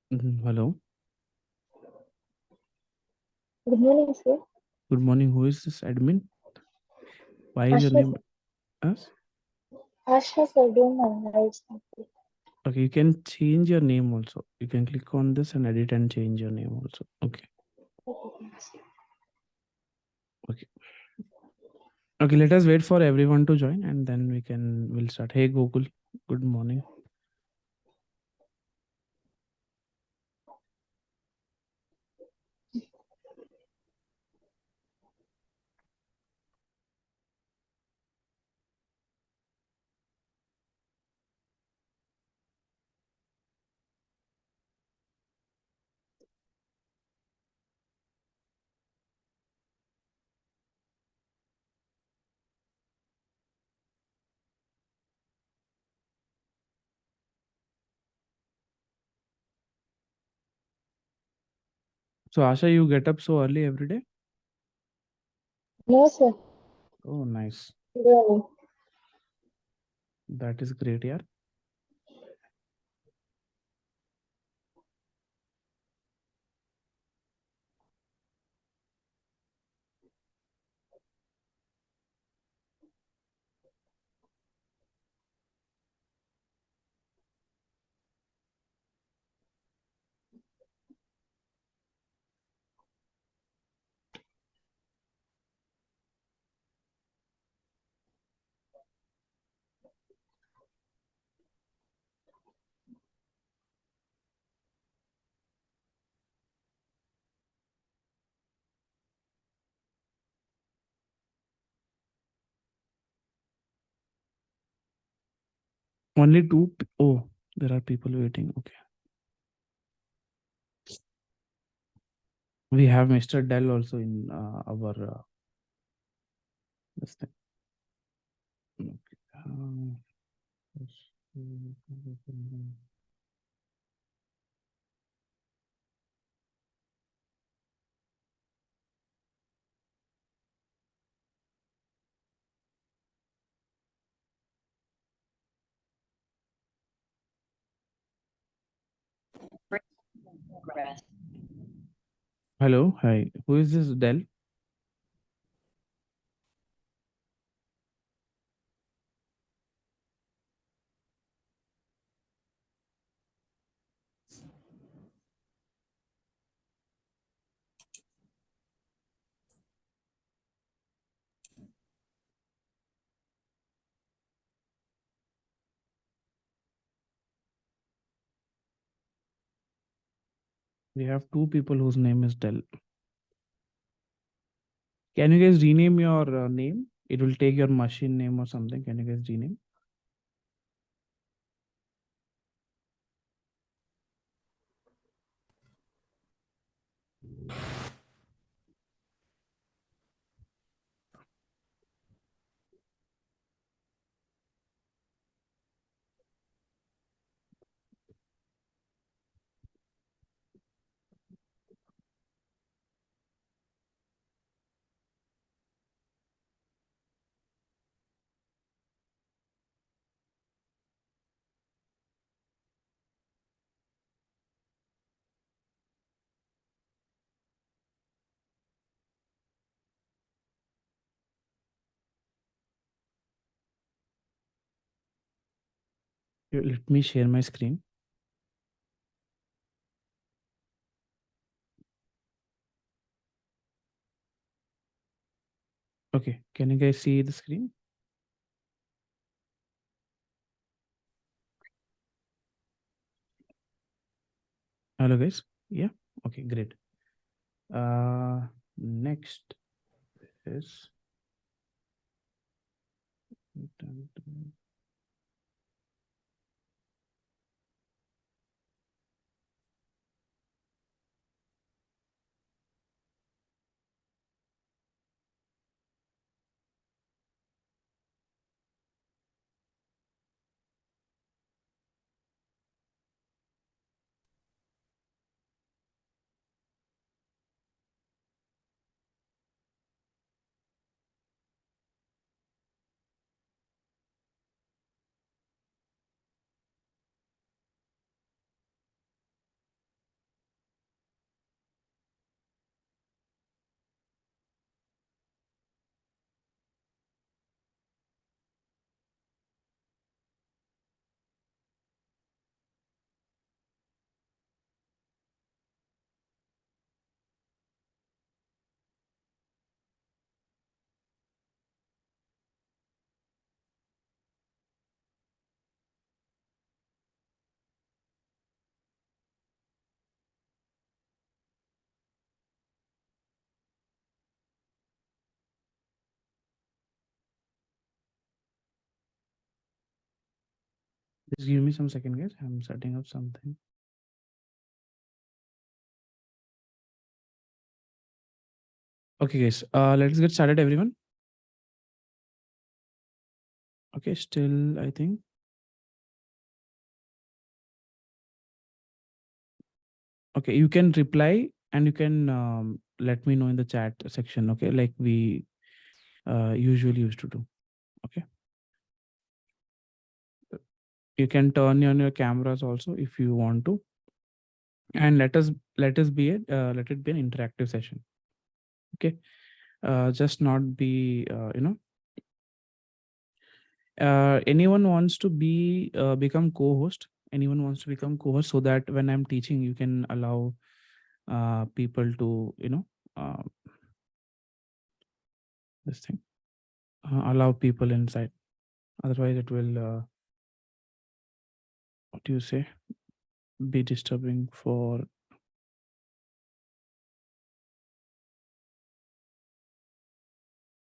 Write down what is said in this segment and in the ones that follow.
Hello. Good morning, sir. Good morning. Who is this admin? Why is your Asha, name sir. us? Asha, sir, don't mind. I'll start with. Okay, you can change your name also. You can click on this and edit and change your name also. Okay. Okay, thanks. Okay. Okay, let us wait for everyone to join and then we'll start. Hey Google, good morning. So Asha, you get up so early every day? No, sir. Oh, nice. Really. That is great, yeah. Only two. Oh, there are people waiting. Okay. We have Mr. Dell also in our this thing. Okay. Hello. Hi. Who is this Dell? We have two people whose name is Dell. Can you guys rename your name? It will take your machine name or something. Can you guys rename? Let me share my screen. Okay. Can you guys see the screen? Hello, guys. Yeah. Okay. Great. Next is Just give me some second, guys. I'm setting up something. Okay, guys. Let's get started, everyone. Okay, still, I think. Okay, you can reply and you can let me know in the chat section. Okay, like we usually used to do. Okay. You can turn on your cameras also if you want to, and let us be it let it be an interactive session. Okay, just not be anyone wants to be become co-host. Anyone wants to become co-host so that when I'm teaching, you can allow people to uh, this thing allow people inside. Otherwise, it will what do you say? Be disturbing for.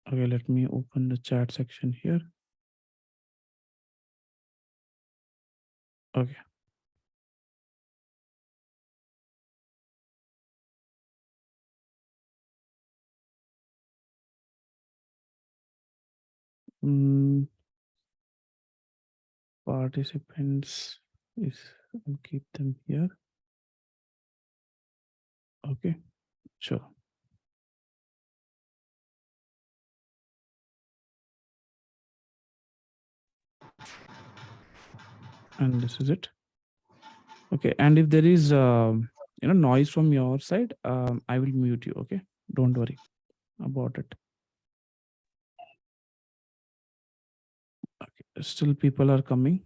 Okay, let me open the chat section here. Okay. Mm, participants is I'll keep them here. Okay, sure. And this is it. Okay, and if there is noise from your side, I will mute you. Okay, don't worry about it. Okay, still people are coming.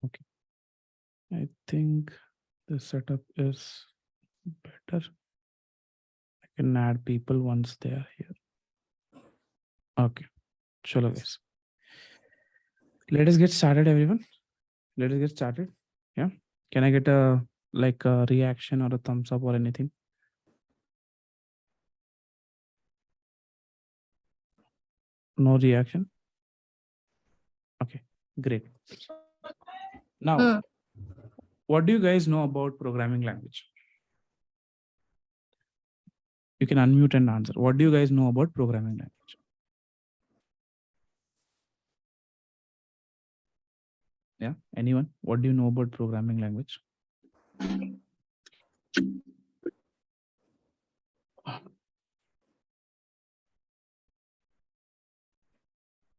Okay, I think the setup is better. I can add people once they are here. Okay, chalo guys. Let us get started, everyone. Let us get started. Yeah, can I get a like a reaction or a thumbs up or anything? No reaction. Okay, great. Now, what do you guys know about programming language? You can unmute and answer. What do you guys know about programming language? Yeah, anyone? What do you know about programming language?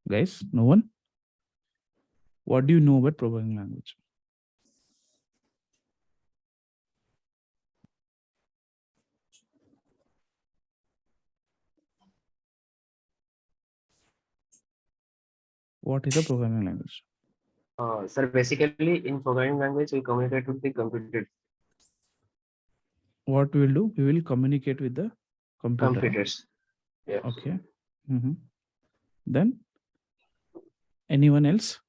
Guys, no one? What do you know about programming language? What is a programming language? Sir, basically in programming language, we communicate with the computer. What we will do? We will communicate with the computer. Computers. Yeah. Okay. Then anyone else?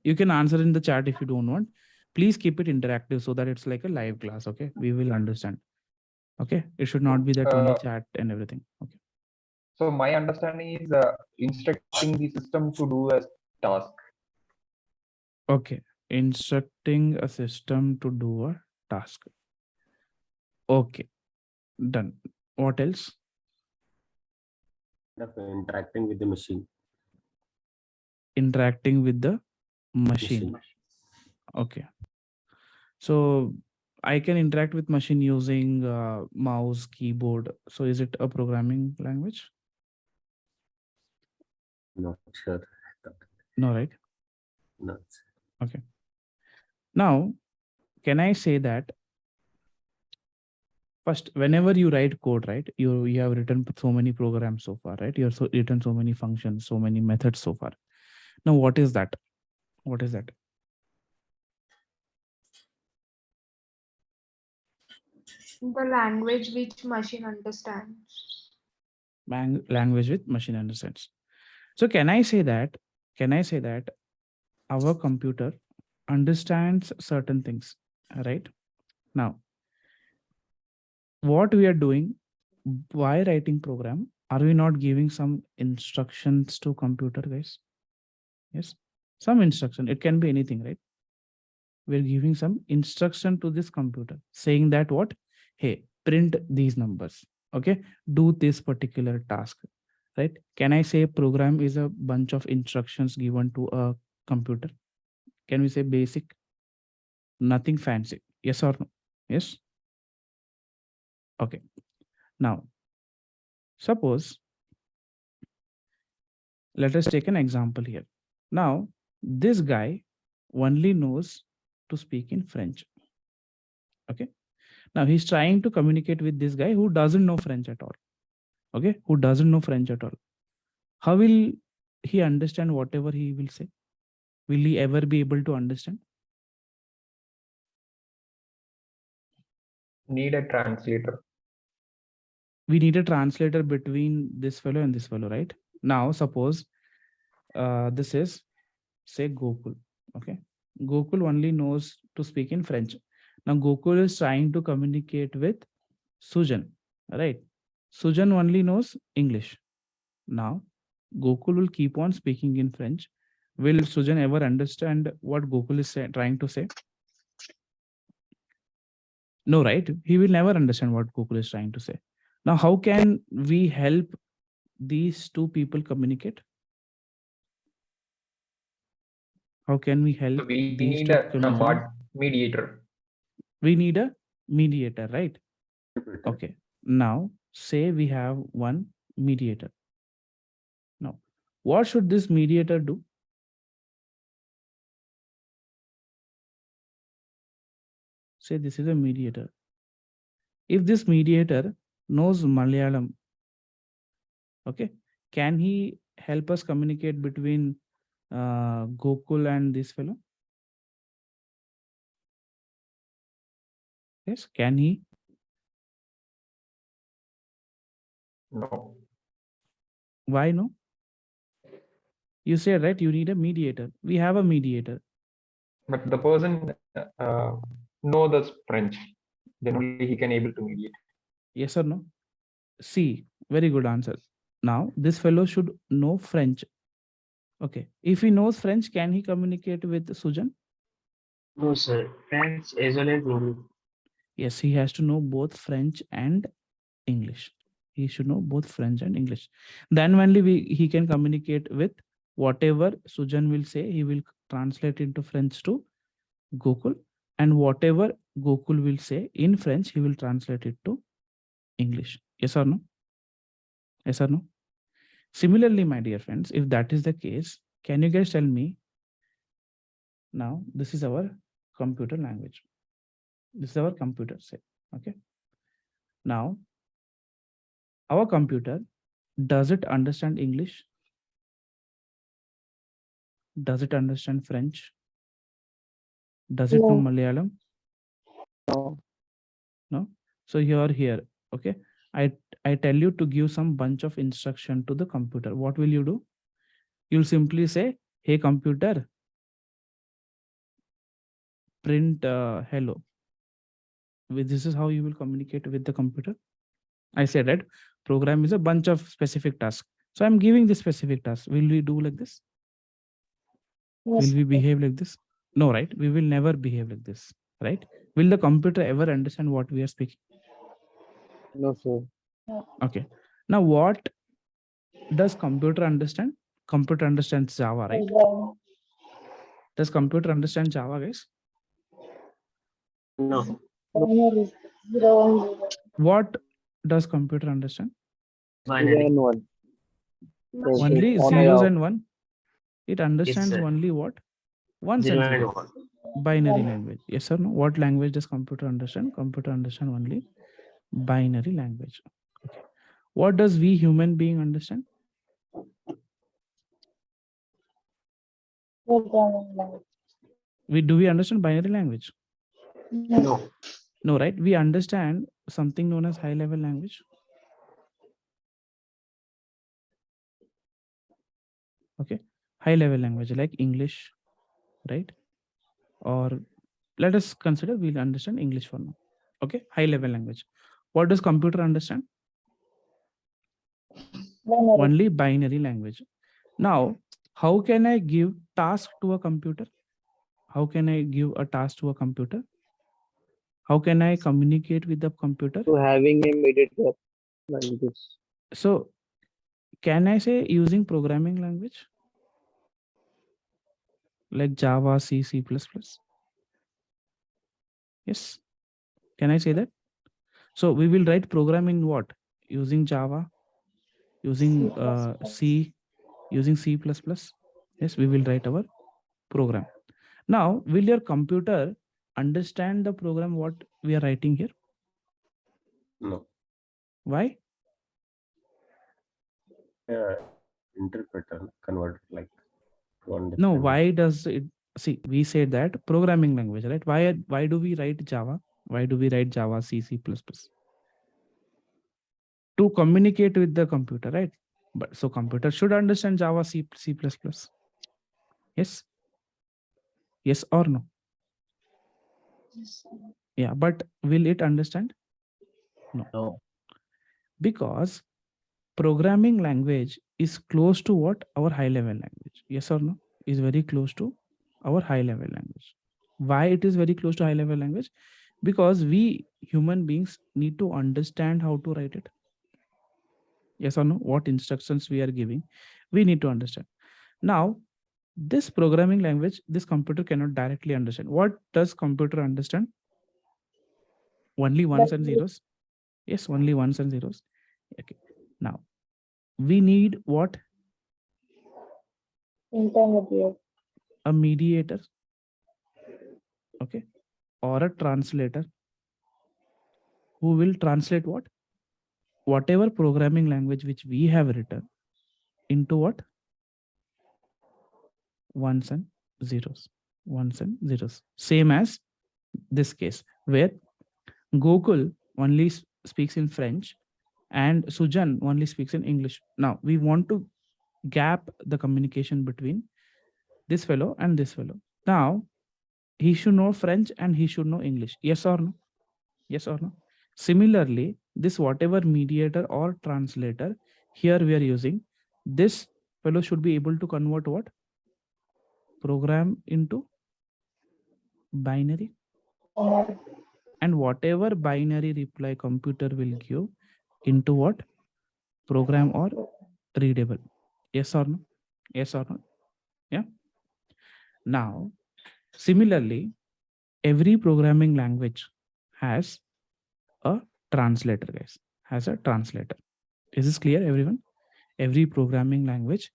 You can answer in the chat if you don't want. Please keep it interactive so that it's like a live class. Okay, we will understand. Okay, it should not be that only chat and everything. Okay. So my understanding is instructing the system to do a task. Okay, instructing a system to do a task. Okay, done. What else? Interacting with the machine. Interacting with the machine. Okay. So I can interact with machine using mouse, keyboard. So is it a programming language? Not sure. No, right? No. Okay. Now, can I say that first, whenever you write code, right, you have written so many programs so far, right? You have written so many functions, so many methods so far. Now, what is that? What is that? The language which machine understands. Language with machine understands. So can I say that? Can I say that our computer understands certain things, right? Now, what we are doing by writing program, are we not giving some instructions to computer, guys? Yes, some instruction. It can be anything, right? We're giving some instruction to this computer saying that what, hey, print these numbers, okay, do this particular task, right? Can I say program is a bunch of instructions given to a computer? Can we say basic? Nothing fancy. Yes or no? Yes. Okay. Now suppose, let us take an example here. Now this guy only knows to speak in French. Okay. Now he's trying to communicate with this guy who doesn't know French at all. Okay, who doesn't know French at all. How will he understand whatever he will say? Will he ever be able to understand? Need a translator. We need a translator between this fellow and this fellow, right? Now suppose this is, say, Gokul. Okay, Gokul only knows to speak in French. Now Gokul is trying to communicate with Sujan, right? Sujan only knows English. Now Gokul will keep on speaking in French. Will Sujan ever understand what Gokul is trying to say? No, right? He will never understand what Gokul is trying to say. Now, how can we help these two people communicate? How can we help So we these need two a communicate? mediator. We need a mediator, right? Okay. Now, say we have one mediator. Now, what should this mediator do? Say this is a mediator. If this mediator knows Malayalam, okay, can he help us communicate between Gokul and this fellow? Yes, can he? No. Why no? You said, right, you need a mediator. We have a mediator. But the person know the French, then only he can able to mediate. Yes or no? C. Very good answer. Now, this fellow should know French. Okay. If he knows French, can he communicate with Sujan? No, sir. French as well as English. Yes, he has to know both French and English. He should know both French and English. Then only he can communicate with whatever Sujan will say. He will translate into French to Gokul, and whatever Gokul will say in French, he will translate it to English. Yes or no? Yes or no? Similarly, my dear friends, if that is the case, can you guys tell me now? This is our computer language. This is our computer set. Okay. Now, our computer, does it understand English? Does it understand French? Does it know No. Malayalam? No. No. So you are here. Okay. I tell you to give some bunch of instruction to the computer. What will you do? You'll simply say, hey computer, print hello. This is how you will communicate with the computer. I said that program is a bunch of specific tasks. So I'm giving this specific task. Will we do like this? Yes. Will we behave like this? No, right? We will never behave like this, right? Will the computer ever understand what we are speaking? No, sir. Okay. Now, what does computer understand? Computer understands Java, right? Programming. Does computer understand Java, guys? No. Binary. 0 What does computer understand? Binary. 1. Only On zeros or and one. It Yes, understands sir. only what? Ones 0 and and zeros. 1. Binary language. Yes or no? What language does computer understand? Computer understand only binary language. Okay. What does we human being understand? programming language. Do we understand binary language? No. No, right? We understand something known as high level language. Okay. High level language like English, right? Or let us consider we'll understand English for now. Okay. High level language. What does computer understand? Binary. Only binary language. Now, how can I give task to a computer? How can I give a task to a computer? How can I communicate with the computer? To having a mediator like this. So, can I say using programming language like Java, C, C++? Yes. Can I say that? So we will write program in what? Using Java, using C, using C++. Yes, we will write our program. Now, will your computer understand the program what we are writing here? No. Why? Yeah, interpreter convert like one No, different. why does it see? We said that programming language, right? Why do we write Java? Why do we write Java, C, C++? To communicate with the computer, right? But so computer should understand Java, C, C++. Yes. Yes or no? Yeah, but will it understand? No. No. Because programming language is close to what? Our high level language. Yes or no? Is very close to our high level language. Why it is very close to high level language? Because we human beings need to understand how to write it. Yes or no? What instructions we are giving, we need to understand. Now, this programming language, this computer cannot directly understand. What does computer understand? Only ones and zeros. Yes, only ones and zeros. Okay. Now, we need what? Intermediate. A mediator. Okay. Or a translator who will translate what? Whatever programming language which we have written into what? Ones and zeros. Ones and zeros. Same as this case where Gokul only speaks in French and Sujan only speaks in English. Now we want to gap the communication between this fellow and this fellow. Now he should know French and he should know English. Yes or no? Yes or no? Similarly, this whatever mediator or translator here we are using, this fellow should be able to convert what? Program into binary. Binary. And whatever binary reply computer will give into what? Program or readable. Yes or no? Yes or no? Yeah. Now, similarly, every programming language has a translator, guys. Has a translator. Is this clear, everyone? Every programming language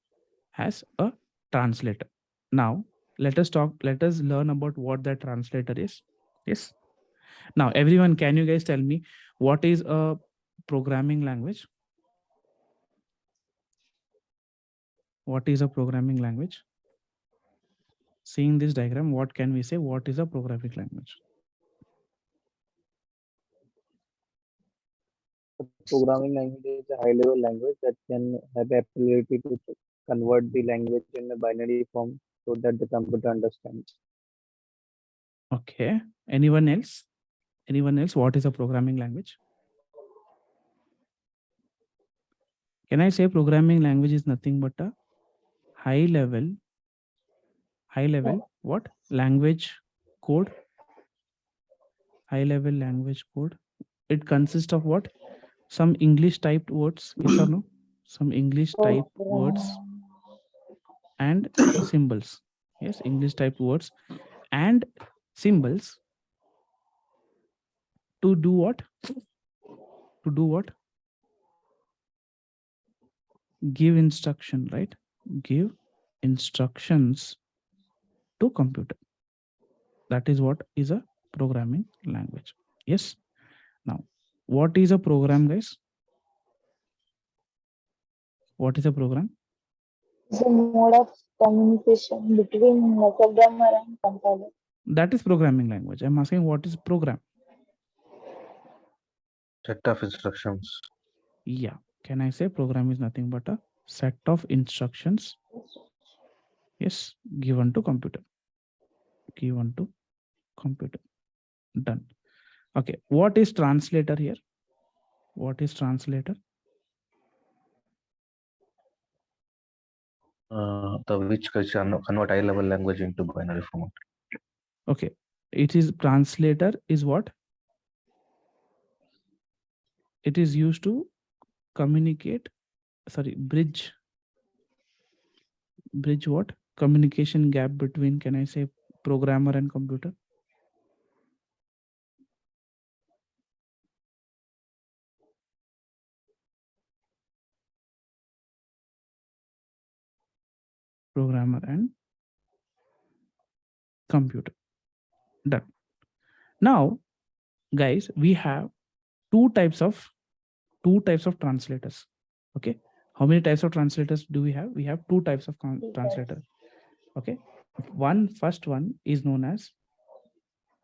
has a translator. Now, let us learn about what that translator is. Yes. Now, everyone, can you guys tell me what is a programming language? What is a programming language? Seeing this diagram, what can we say? What is a programming language? Programming language is a high level language that can have the ability to convert the language in a binary form so that the computer understands. Okay. Anyone else? Anyone else? What is a programming language? Can I say programming language is nothing but a high level what? Language code. High level language code. It consists of what? Some English typed words. Yes or no? Some English typed words and symbols. Yes, English typed words and symbols to do what? To do what? Give instruction, right? Give instructions to computer. That is what is a programming language. Yes. Now, what is a program, guys? What is a program? It's a mode of communication between the programmer and compiler. That is programming language. I'm asking what is program? Set of instructions. Yeah. Can I say program is nothing but a set of instructions? Yes, given to computer. Given to computer. Done. Okay. What is translator here? What is translator? The which convert high level language into binary format. Okay, it is translator is what? It is used to communicate, sorry, bridge what? Communication gap between, can I say, programmer and computer? Programmer and computer. Done. Now, guys, we have two types of translators. Okay, how many types of translators do we have? We have two types of translator. Okay, first one is known as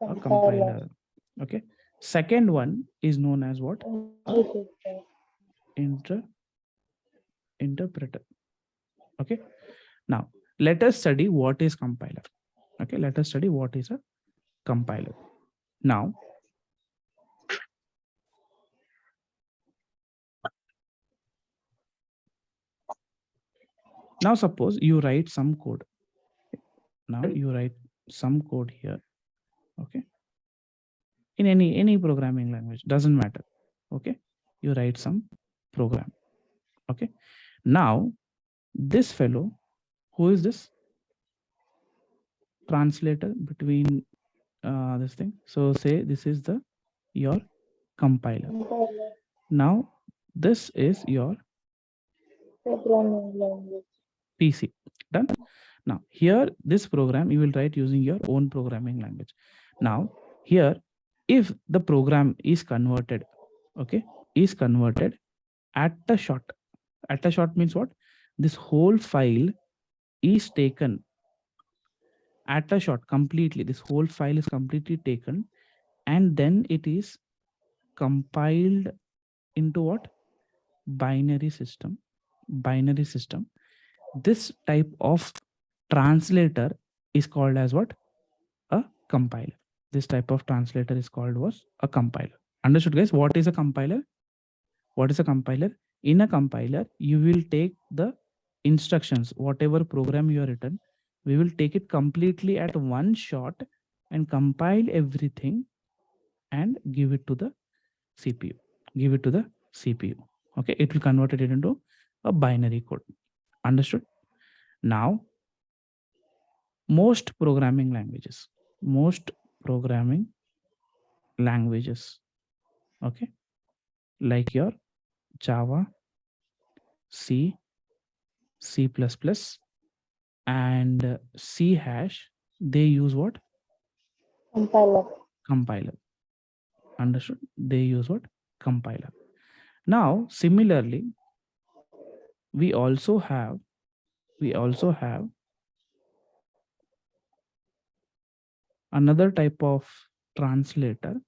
a compiler. Okay, second one is known as what? Interpreter. Okay, now let us study what is compiler. Okay, let us study what is a compiler. Now, suppose you write some code. Now you write some code here. Okay, in any programming language, doesn't matter. Okay, you write some program. Okay, now this fellow, who is this? Translator between this thing. So say this is your compiler. Now this is your Programming language. PC. Done. Now here, this program you will write using your own programming language. Now here, if the program is converted, okay, is converted at the shot. At the shot means what? This whole file is taken at a shot completely. This whole file is completely taken, and then it is compiled into what? Binary system. Binary system. This type of translator is called as what? A compiler. This type of translator is called was a compiler. Understood, guys? What is a compiler? What is a compiler? In a compiler, you will take the instructions, whatever program you have written, we will take it completely at one shot and compile everything and give it to the CPU. Give it to the CPU. Okay, it will convert it into a binary code. Understood? Now, most programming languages, okay, like your Java, C, C++, and C hash, they use what? Compiler. Understood? They use what? Compiler. Now, similarly, we also have another type of translator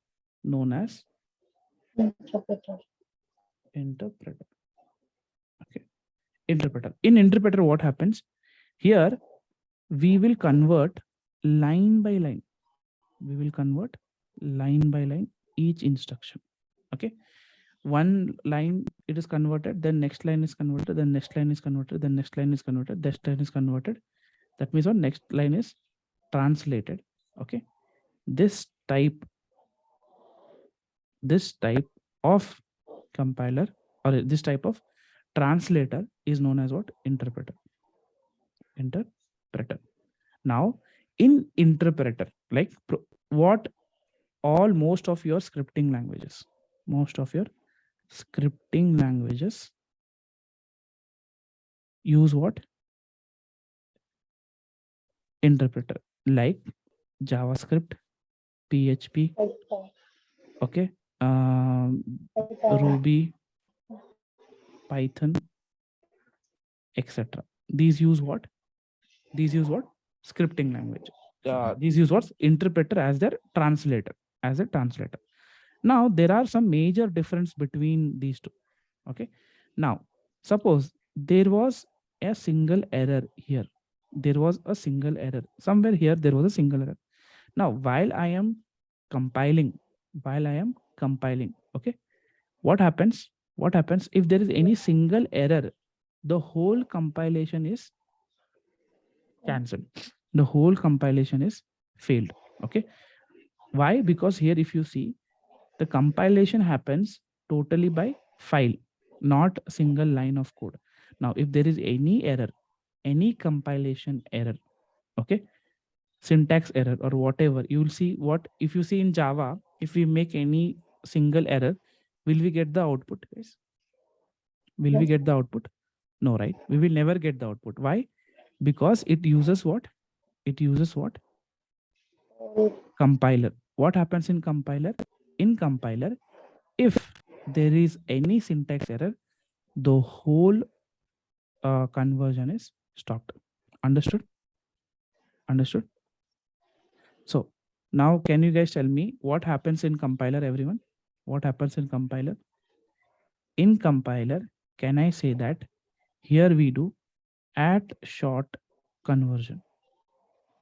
known as interpreter. Okay, interpreter. In interpreter, what happens? Here, we will convert line by line. We will convert line by line each instruction. Okay, one line it is converted, then next line is converted, then next line is converted, then next line is converted, next line is converted. That means what? Next line is translated. Okay, this type of compiler, or this type of translator, is known as what? Interpreter. Interpreter. Now, in interpreter, like what all most of your scripting languages use what? Interpreter, like JavaScript, PHP, okay, Ruby, Python, etc. These use what? Scripting language. These use what? Interpreter as their translator. Now there are some major difference between these two. Okay. Now suppose there was a single error here. There was a single error somewhere here. There was a single error. Now while I am compiling, okay, What happens? What happens if there is any single error? The whole compilation is cancelled. The whole compilation is failed. Okay. Why? Because here, if you see, the compilation happens totally by file, not a single line of code. Now, if there is any error, any compilation error, okay, syntax error or whatever, you will see what, if you see in Java, if we make any single error, will we get the output, guys? Will we get the output? No, right? We will never get the output. Why? Because it uses what? It uses what? Compiler. What happens in compiler? In compiler, if there is any syntax error, the whole conversion is stopped. Understood? Understood? So now can you guys tell me what happens in compiler, everyone? What happens in compiler? In compiler, can I say that here we do add short conversion?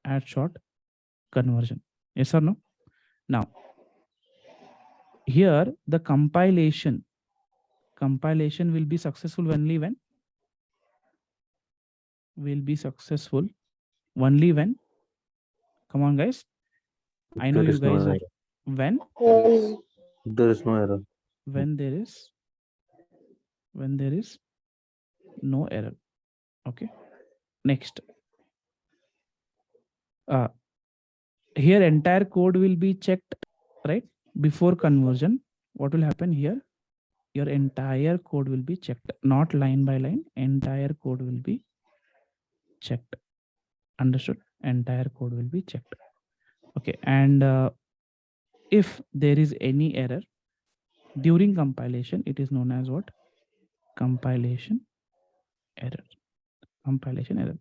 Add short conversion. Yes or no? Now, here the compilation will be successful only when? Will be successful only when? Come on, guys. I know There you is no guys are. error. When? Whole There is no error. When there is no error. Okay. Next. Here entire code will be checked, right? Before conversion, what will happen here? Your entire code will be checked, not line by line. Entire code will be checked. Understood? Entire code will be checked. Okay. And if there is any error during compilation, it is known as what? Compilation error. Compilation error.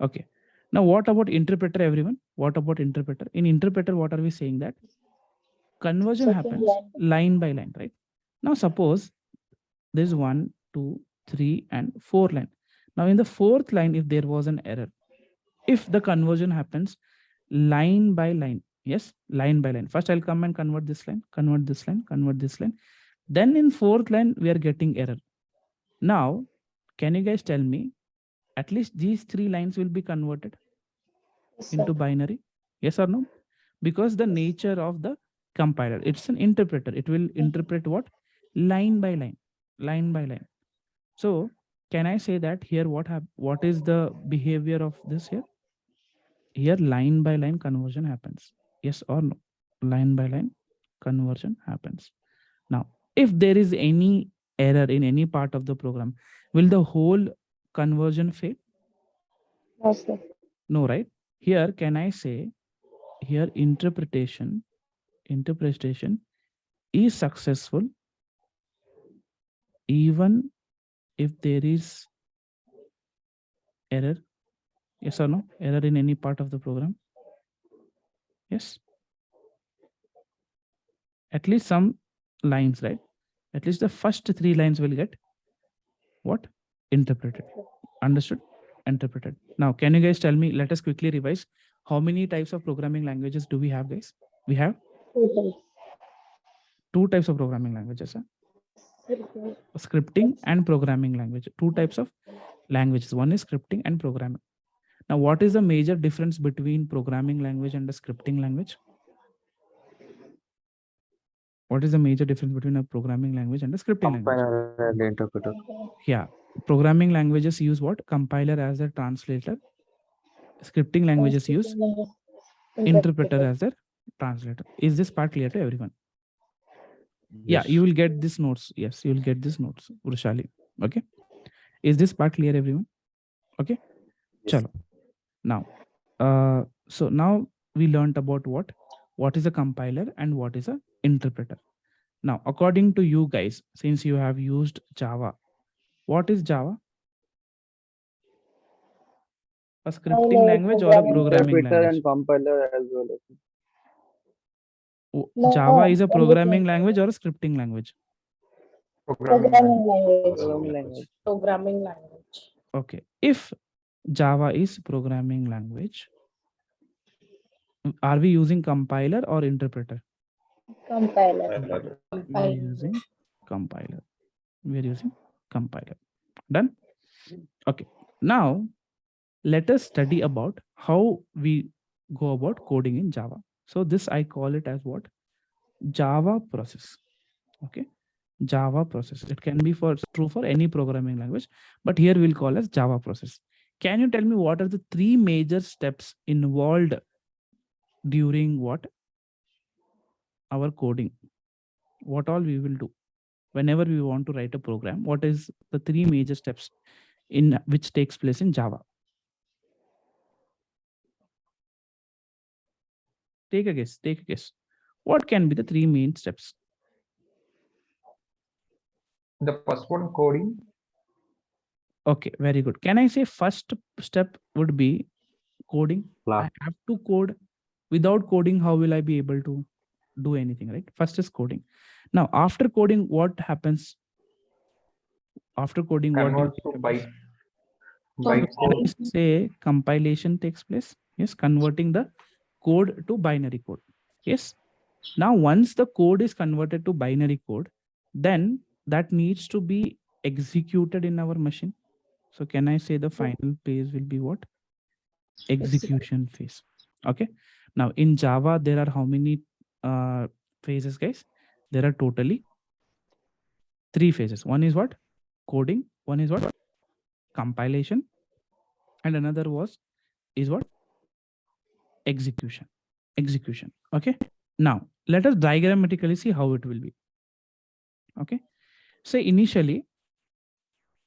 Okay. Now, what about interpreter, everyone? What about interpreter? In interpreter, what are we saying? That conversion checking happens line by line, right? Now, suppose there's 1, 2, 3, and 4 line. Now, in the fourth line, if there was an error, if the conversion happens line by line, yes, line by line. First, I'll come and convert this line, convert this line, convert this line. Then in fourth line, we are getting error. Now, can you guys tell me, at least these 3 lines will be converted into binary? Yes or no? Because the nature of the compiler, it's an interpreter. It will interpret what? Line by line, line by line. So can I say that here what is the behavior of this here? Here line by line conversion happens. Yes or no? Line by line conversion happens. Now, if there is any error in any part of the program, will the whole conversion fail? No, sir. No, right? Here, can I say here interpretation is successful even if there is error? Yes or no? Error in any part of the program? Yes. At least some lines, right? At least the first 3 lines will get what? Interpreted. Understood? Interpreted. Now, can you guys tell me, let us quickly revise. How many types of programming languages do we have, guys? We have 2 types of programming languages. Scripting and programming language. 2 types of languages. One is scripting and programming. Now, what is the major difference between programming language and a scripting language? What is the major difference between a programming language and a scripting language? Compiler and interpreter. Yeah. Programming languages use what? Compiler as a translator. Scripting languages use interpreter as a translator. Is this part clear to everyone? Yeah, you will get these notes. Yes, you will get these notes, Urshali. Okay. Is this part clear, everyone? Okay. Yes. Chalo. Now, so now we learned about what is a compiler and what is a interpreter. Now, according to you guys, since you have used Java, what is Java? A scripting language or a programming Interpreter language? and compiler as well. Java is a programming language or a scripting language? Programming language. Programming language. Programming language. Okay. If Java is programming language, are we using compiler or interpreter? Compiler. We are using compiler. We are using compiler. Done? Okay. Now let us study about how we go about coding in Java. So this I call it as what? Java process. Okay. Java process. It can be for true for any programming language, but here we'll call as Java process. Can you tell me what are the 3 major steps involved during what? Our coding. What all we will do whenever we want to write a program? What is the 3 major steps in which takes place in Java? Take a guess. Take a guess. What can be the 3 main steps? The first one, coding. Okay, very good. Can I say first step would be coding? I have to code. Without coding, how will I be able to do anything, right? First is coding. Now, after coding, what happens? After coding, what do you Convert to think happens? byte Can code. I say compilation takes place? Yes, converting the code to binary code. Yes. Now, once the code is converted to binary code, then that needs to be executed in our machine. So can I say the final phase will be what? Execution phase. Okay. Now in Java, there are how many phases, guys? There are totally 3 phases. One is what? Coding. One is what? Compilation. And another is what? Execution. Execution. Okay. Now let us diagrammatically see how it will be. Okay. So initially,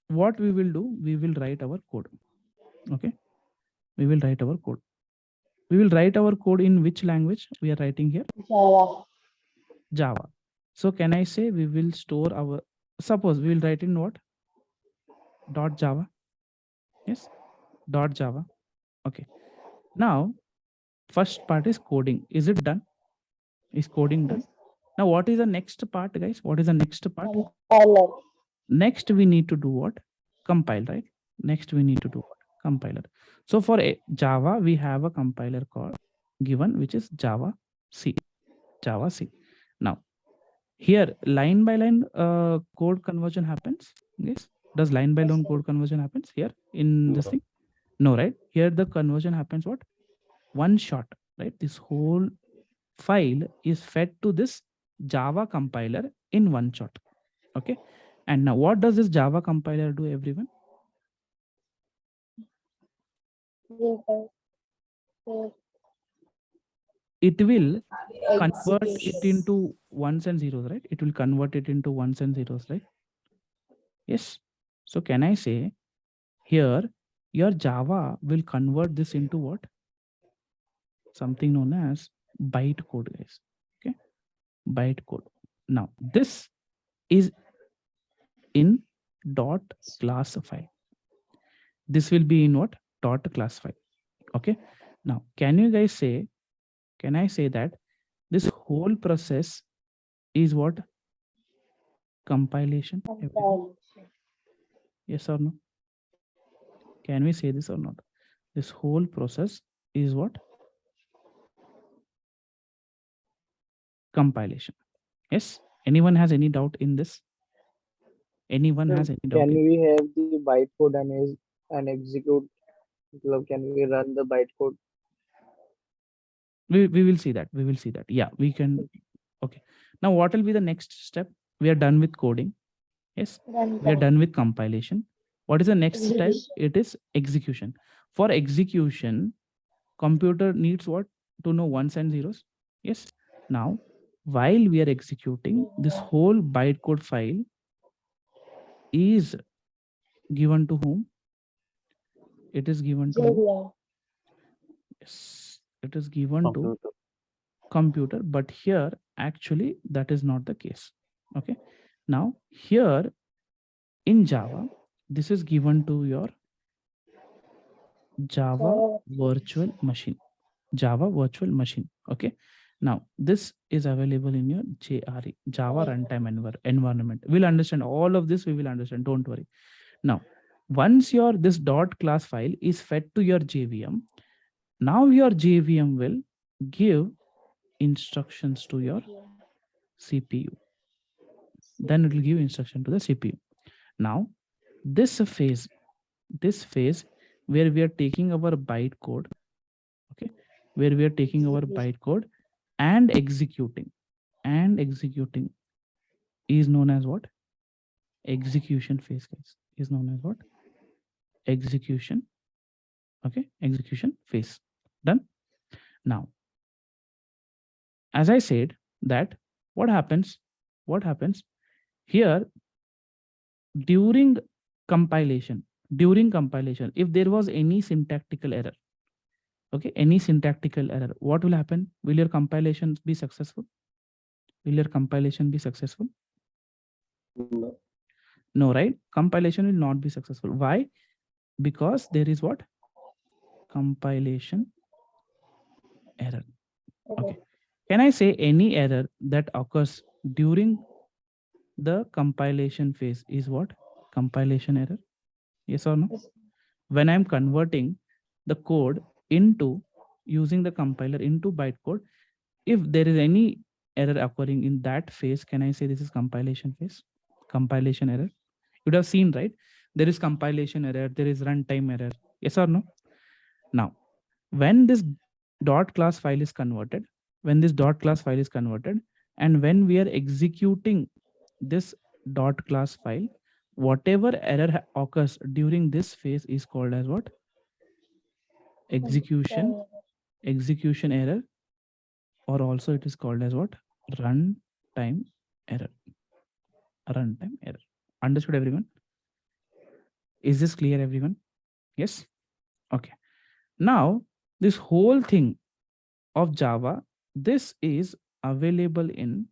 what we will do, we will write our code. Okay. We will write our code. We will write our code in which language we are writing here? Java. Java. So can I say we will store our, suppose we will write in what? Dot Java. Yes. Dot Java. Okay. Now, first part is coding. Is it done? Is coding done? Now, what is the next part, guys? What is the next part? Compiler. Next, we need to do what? Compile, right? Next, we need to do what? Compiler. So for Java, we have a compiler called given, which is Java C. Java C. Now, here line by line code conversion happens. Yes. Does line by line code conversion happens here in this thing? No, right? Here the conversion happens what? One shot, right? This whole file is fed to this Java compiler in one shot. Okay. And now what does this Java compiler do, everyone? It will convert it into ones and zeros, right? It will convert it into ones and zeros, right? Yes. So can I say here your Java will convert this into what? Something known as bytecode, guys. Okay. Bytecode. Now this is in dot class file. This will be in what? Dot class file. Okay. Now, can you guys say, can I say that this whole process is what? Compilation. Everyone? Yes or no? Can we say this or not? This whole process is what? Compilation. Yes. Anyone has any doubt in this? Anyone has any doubt? Can we have the bytecode and execute? Can we run the bytecode? We will see that. We will see that. Yeah, we can. Okay. Now, what will be the next step? We are done with coding. Yes. We are done with compilation. What is the next step? It is execution. For execution, computer needs what? To know ones and zeros. Yes. Now, while we are executing, this whole bytecode file is given to whom? It is given to whom? Yes. It is given to computer, but here actually that is not the case. Okay. Now here in Java, this is given to your Java virtual machine. Java virtual machine. Okay. Now this is available in your JRE, Java runtime environment. We'll understand all of this. We will understand. Don't worry. Now, once your this dot class file is fed to your JVM, now your JVM will give instructions to your CPU. then it will give instruction to the CPU. Now, this phase where we are taking our byte code, okay, where we are taking our byte code and executing is known as what? Execution phase, guys, is known as what? Execution. Okay, execution phase. Done. Now, as I said that what happens here during compilation, if there was any syntactical error, okay, any syntactical error, what will happen? Will your compilation be successful? Will your compilation be successful? No. No, right? Compilation will not be successful. Why? Because there is what? Compilation error. Okay. Can I say any error that occurs during the compilation phase is what? Compilation error? Yes or no? Yes. When I'm converting the code into using the compiler into bytecode, if there is any error occurring in that phase, can I say this is compilation phase? Compilation error. You'd have seen, right? There is compilation error, there is runtime error. Yes or no? Now, when this dot class file is converted, and when we are executing this dot class file, whatever error occurs during this phase is called as what? Execution error, or also it is called as what? Runtime error. Runtime error. Understood, everyone? Is this clear, everyone? Yes. Okay. Now, this whole thing of Java, this is available in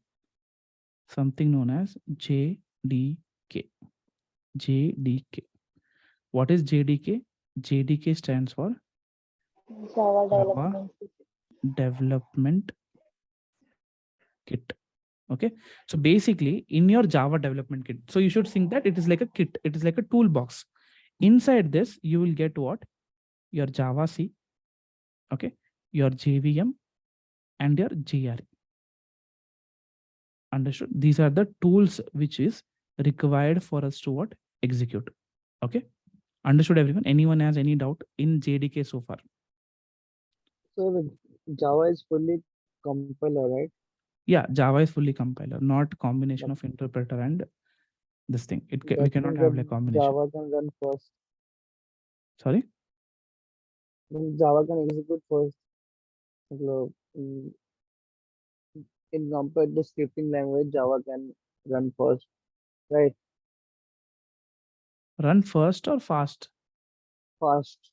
something known as JDK. JDK. What is JDK? JDK stands for Java Java development. Development Kit. Okay. So basically, in your Java development kit, so you should think that it is like a kit, it is like a toolbox. Inside this, you will get what? Your Java C, okay, your JVM, and your GRE. Understood? These are the tools which is required for us to what? Execute. Okay. Understood, everyone? Anyone has any doubt in JDK so far? So the Java is fully compiler, right? Yeah, Java is fully compiler, not combination of interpreter and this thing. We That cannot means have that like combination. Java can run first. Sorry. Then Java can execute first. मतलब, in compared to scripting language, Java can run first, right? Run first or fast? Fast.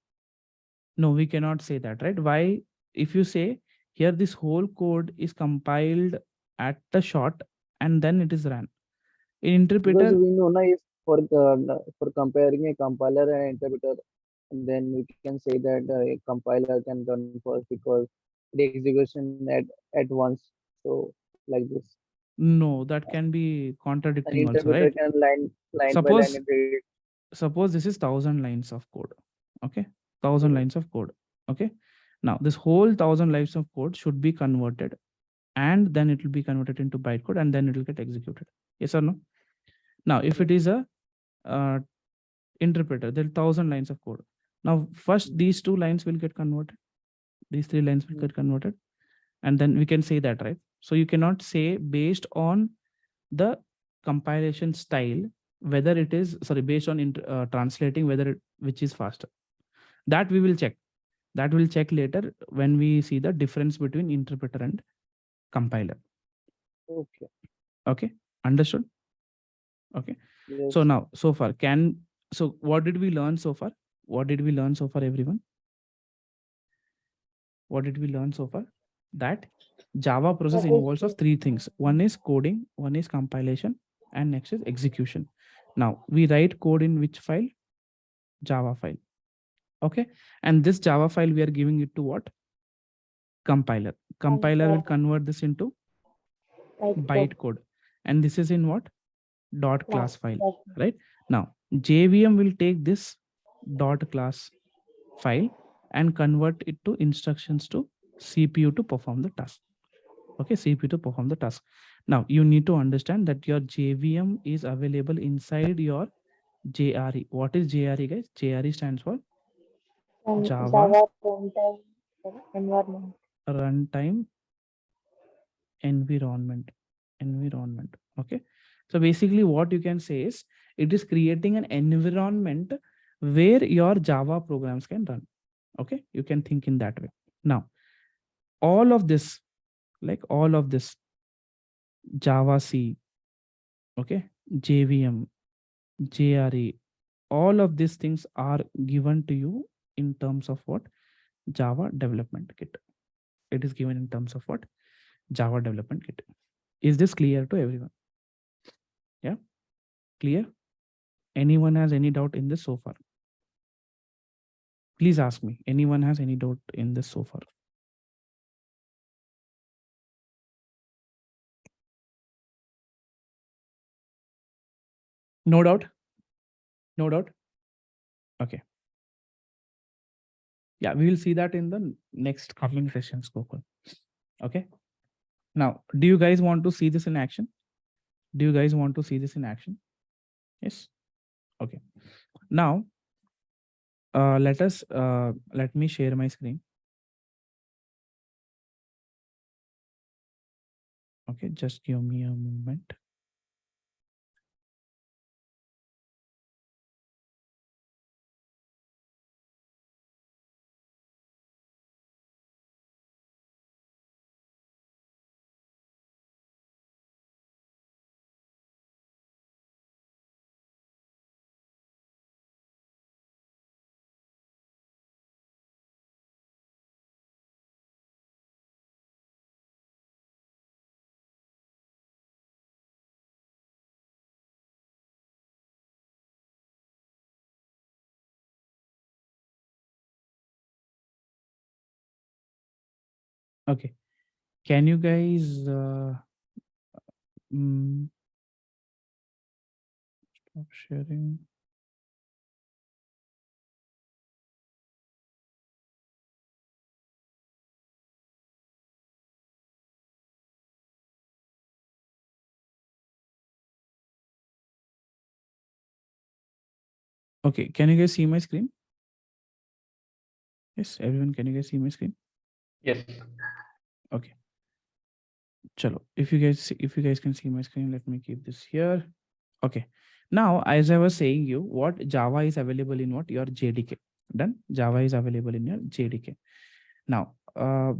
No, we cannot say that, right? Why? If you say here this whole code is compiled at the shot and then it is run. In Because interpreter, we know na, if for comparing a compiler and interpreter, and then we can say that a compiler can run first because the execution at once. So like this, no, that can be an contradicting also, interpreter right? can line by line Suppose read. suppose this is 1,000 lines of code. Okay, 1,000 Okay. lines of code. Okay, now this whole 1,000 lines of code should be converted, and then it will be converted into bytecode, and then it will get executed. Yes or no? Now, if it is a uh, interpreter, there are 1,000 lines of code. Now, first these 2 lines will get converted. These 3 lines will get converted, and then we can say that, right? So you cannot say based on the compilation style whether it is based on translating whether which is faster. That we will check. That we'll check later when we see the difference between interpreter and compiler. Okay. Okay, understood? Okay. Yes. So now, so far, what did we learn so far? What did we learn so far, everyone? What did we learn so far? That Java process involves of 3 things. One is coding, one is compilation, and next is execution. Now, we write code in which file? Java file. Okay. And this Java file, we are giving it to what? Compiler. Compiler will convert this into bytecode. And this is in what? Dot class file, right? Now, JVM will take this dot class file and convert it to instructions to CPU to perform the task. Okay, CPU to perform the task. Now you need to understand that your JVM is available inside your JRE. What is JRE, guys? JRE stands for And Java Java runtime environment. Runtime Environment. Okay. So basically, what you can say is it is creating an environment where your Java programs can run. Okay. You can think in that way. Now, all of this, Java C, okay, JVM, JRE, all of these things are given to you in terms of what? Java development kit. It is given in terms of what? Java development kit. Is this clear to everyone? Yeah, clear? Anyone has any doubt in this so far? Please ask me. Anyone has any doubt in this so far? No doubt? No doubt? Okay. Yeah, we will see that in the next coming sessions, Gokul. Okay. Now, do you guys want to see this in action? Do you guys want to see this in action? Yes. Okay. Now, let me share my screen. Okay, just give me a moment. Okay. Can you guys stop sharing? Okay, can you guys see my screen? Yes, everyone, can you guys see my screen? Yes. Okay. Chalo. If you guys can see my screen, let me keep this here. Okay. Now, as I was saying you, what Java is available in what? Your JDK. Done. Java is available in your JDK. Now,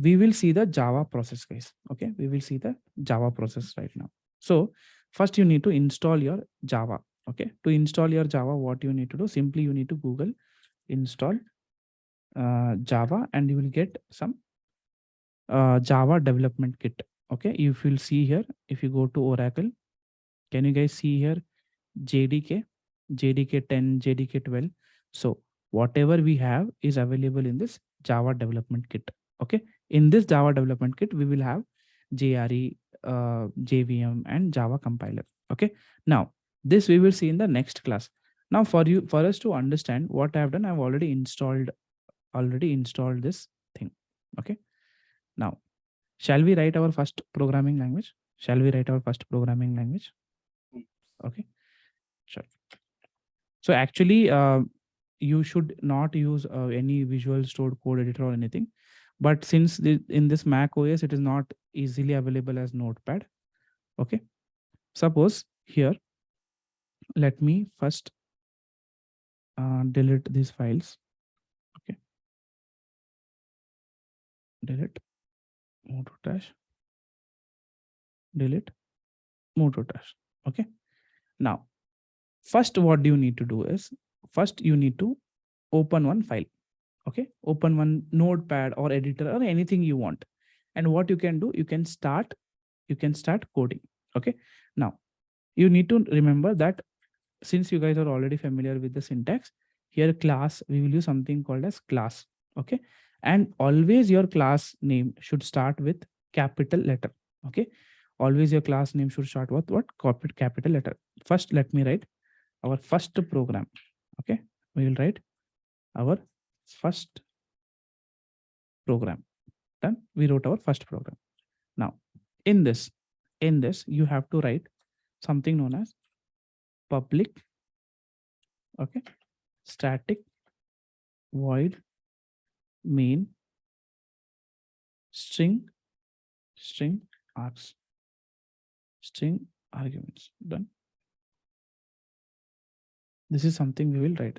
we will see the Java process, guys. Okay. We will see the Java process right now. So first you need to install your Java. Okay. To install your Java, what you need to do? Simply you need to Google install Java and you will get some Java development kit. Okay. If you'll see here, if you go to Oracle, can you guys see here JDK, JDK 10, JDK 12? So whatever we have is available in this Java development kit. Okay. In this Java development kit, we will have JRE, JVM, and Java compiler. Okay. Now this we will see in the next class. Now for us to understand what I have done, I've already installed this thing. Okay. Now, shall we write our first programming language? Shall we write our first programming language? Okay, sure. So actually, you should not use any Visual Stored Code editor or anything. But since in this Mac OS, it is not easily available as Notepad. Okay. Suppose here, let me first delete these files. Okay. Delete, move to dash, delete, move to dash. Okay. Now, first, what do you need to do is first you need to open one file. Okay, open one notepad or editor or anything you want. And what you can do, you can start coding. Okay. Now you need to remember that since you guys are already familiar with the syntax, here class, we will use something called as class. Okay. And always your class name should start with capital letter. Okay. Always your class name should start with what? Capital letter. First, let me write our first program. Okay. We will write our first program. Done. We wrote our first program. Now, in this, in this, you have to write something known as public, okay, static void main string args, string arguments. Done. This is something we will write.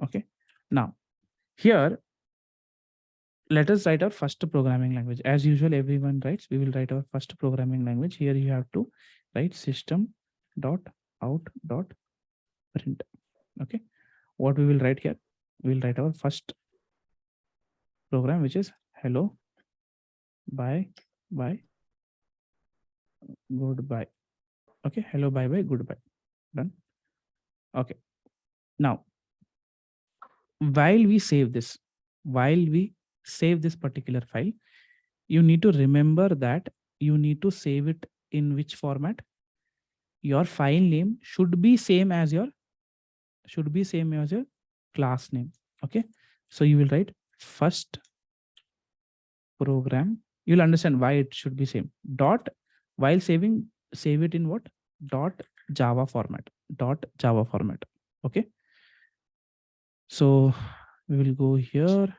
Okay. Now here, let us write our first programming language. As usual, everyone writes, we will write our first programming language. Here you have to write system.out.print. Okay. What we will write here? We will write our first program, which is hello, bye, goodbye. Okay. Hello, bye, goodbye. Done. Okay. Now, while we save this particular file, you need to remember that you need to save it in which format. Your file name should be same as your class name. Okay. So you will write first program. You'll understand why it should be same. Dot, while saving, save it in what? .java format. Okay. So we will go here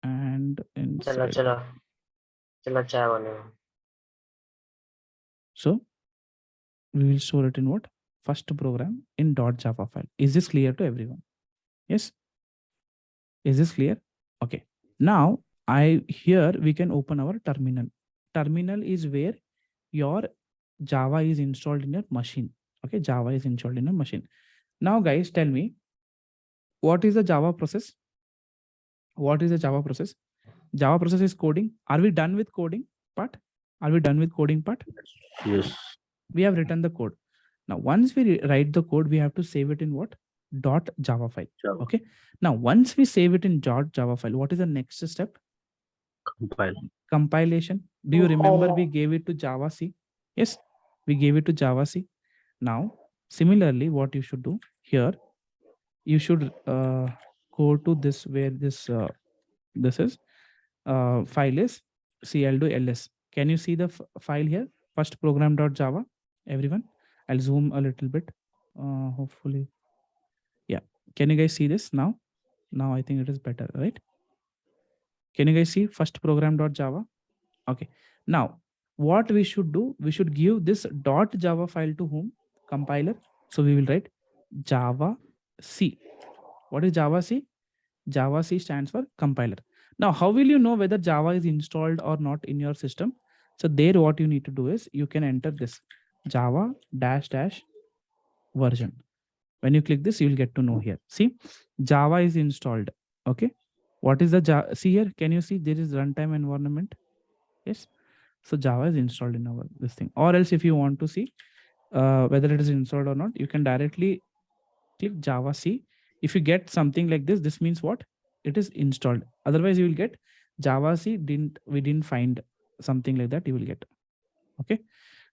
and चलो inside. चलो चलो चाय बने. So we will store it in what? First program in .java file. Is this clear to everyone? Yes. Is this clear? Okay. Now here we can open our terminal. Terminal is where your Java is installed in your machine. Okay. Java is installed in a machine. Now guys, tell me, what is the Java process? What is the Java process? Java process is coding. Are we done with coding part? Are we done with coding part? Yes. We have written the code. Now, once we write the code, we have to save it in what? .java file. Java. Okay. Now, once we save it in .java file, what is the next step? Compile. Compilation. Do you remember we gave it to Java C? Yes, we gave it to Java C. Now, similarly, what you should do here, you should go to this where this is file is cl2ls. Can you see the file here? First program.java. Everyone, I'll zoom a little bit. Hopefully, yeah. Can you guys see this now? Now I think it is better, right? Can you guys see first program.java? Okay. Now, what we should do, we should give this .java file to whom? Compiler. So we will write Java C. What is Java C? Java C stands for compiler. Now, how will you know whether Java is installed or not in your system? So there, what you need to do is you can enter this Java -- version. When you click this, you will get to know here. See, Java is installed. Okay. What is the Java? See here, can you see there is runtime environment? Yes. So Java is installed in our this thing. Or else, if you want to see whether it is installed or not, you can directly click Java C. If you get something like this, this means what? It is installed. Otherwise, you will get Java C we didn't find something like that. You will get. Okay.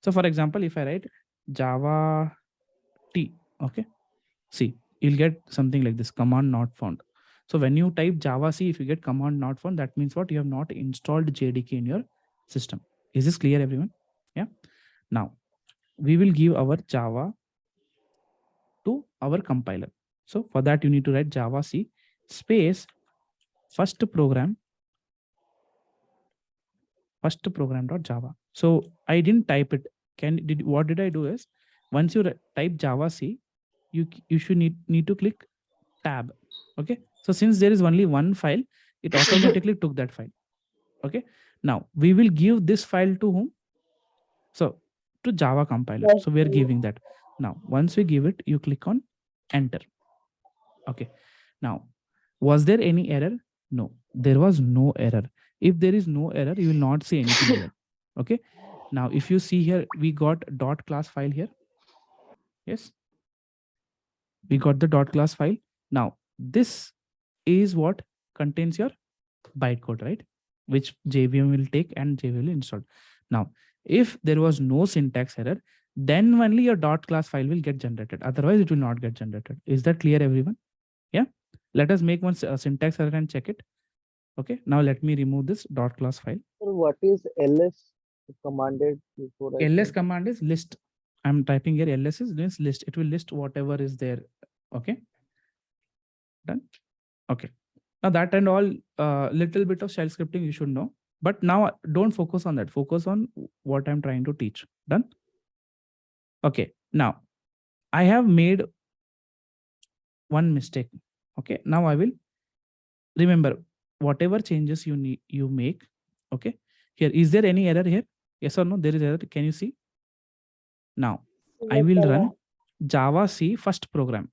So for example, if I write Java T, okay, see, you'll get something like this, command not found. So when you type Java C, if you get command not found, that means what? You have not installed JDK in your system. Is this clear, everyone? Yeah. Now we will give our Java to our compiler. So for that, you need to write Java C space first program.java. So I didn't type it. What did I do is, once you type Java C, you should need to click tab. Okay. So since there is only one file, it automatically took that file. Okay. Now we will give this file to whom? So to Java compiler. So we are giving that. Now, once we give it, you click on enter. Okay. Now, was there any error? No, there was no error. If there is no error, you will not see anything here. Okay. Now, if you see here, we got dot class file here. Yes. We got the dot class file. Now, this is what contains your bytecode, right? Which JVM will take and JVM will install. Now, if there was no syntax error, then only your dot class file will get generated. Otherwise, it will not get generated. Is that clear, everyone? Yeah. Let us make one syntax error and check it. Okay, now let me remove this dot class file. So what is ls commanded before I ls can? command is list. I'm typing here ls is this list. It will list whatever is there. Okay, done. Okay, now that and all little bit of shell scripting you should know. But now don't focus on that. Focus on what I'm trying to teach. Done. Okay, now I have made one mistake. Okay, now I will remember whatever changes you make. Okay, here is there any error here? Yes or no? There is error. Can you see? Now I Yes, will sir. run Java C first program.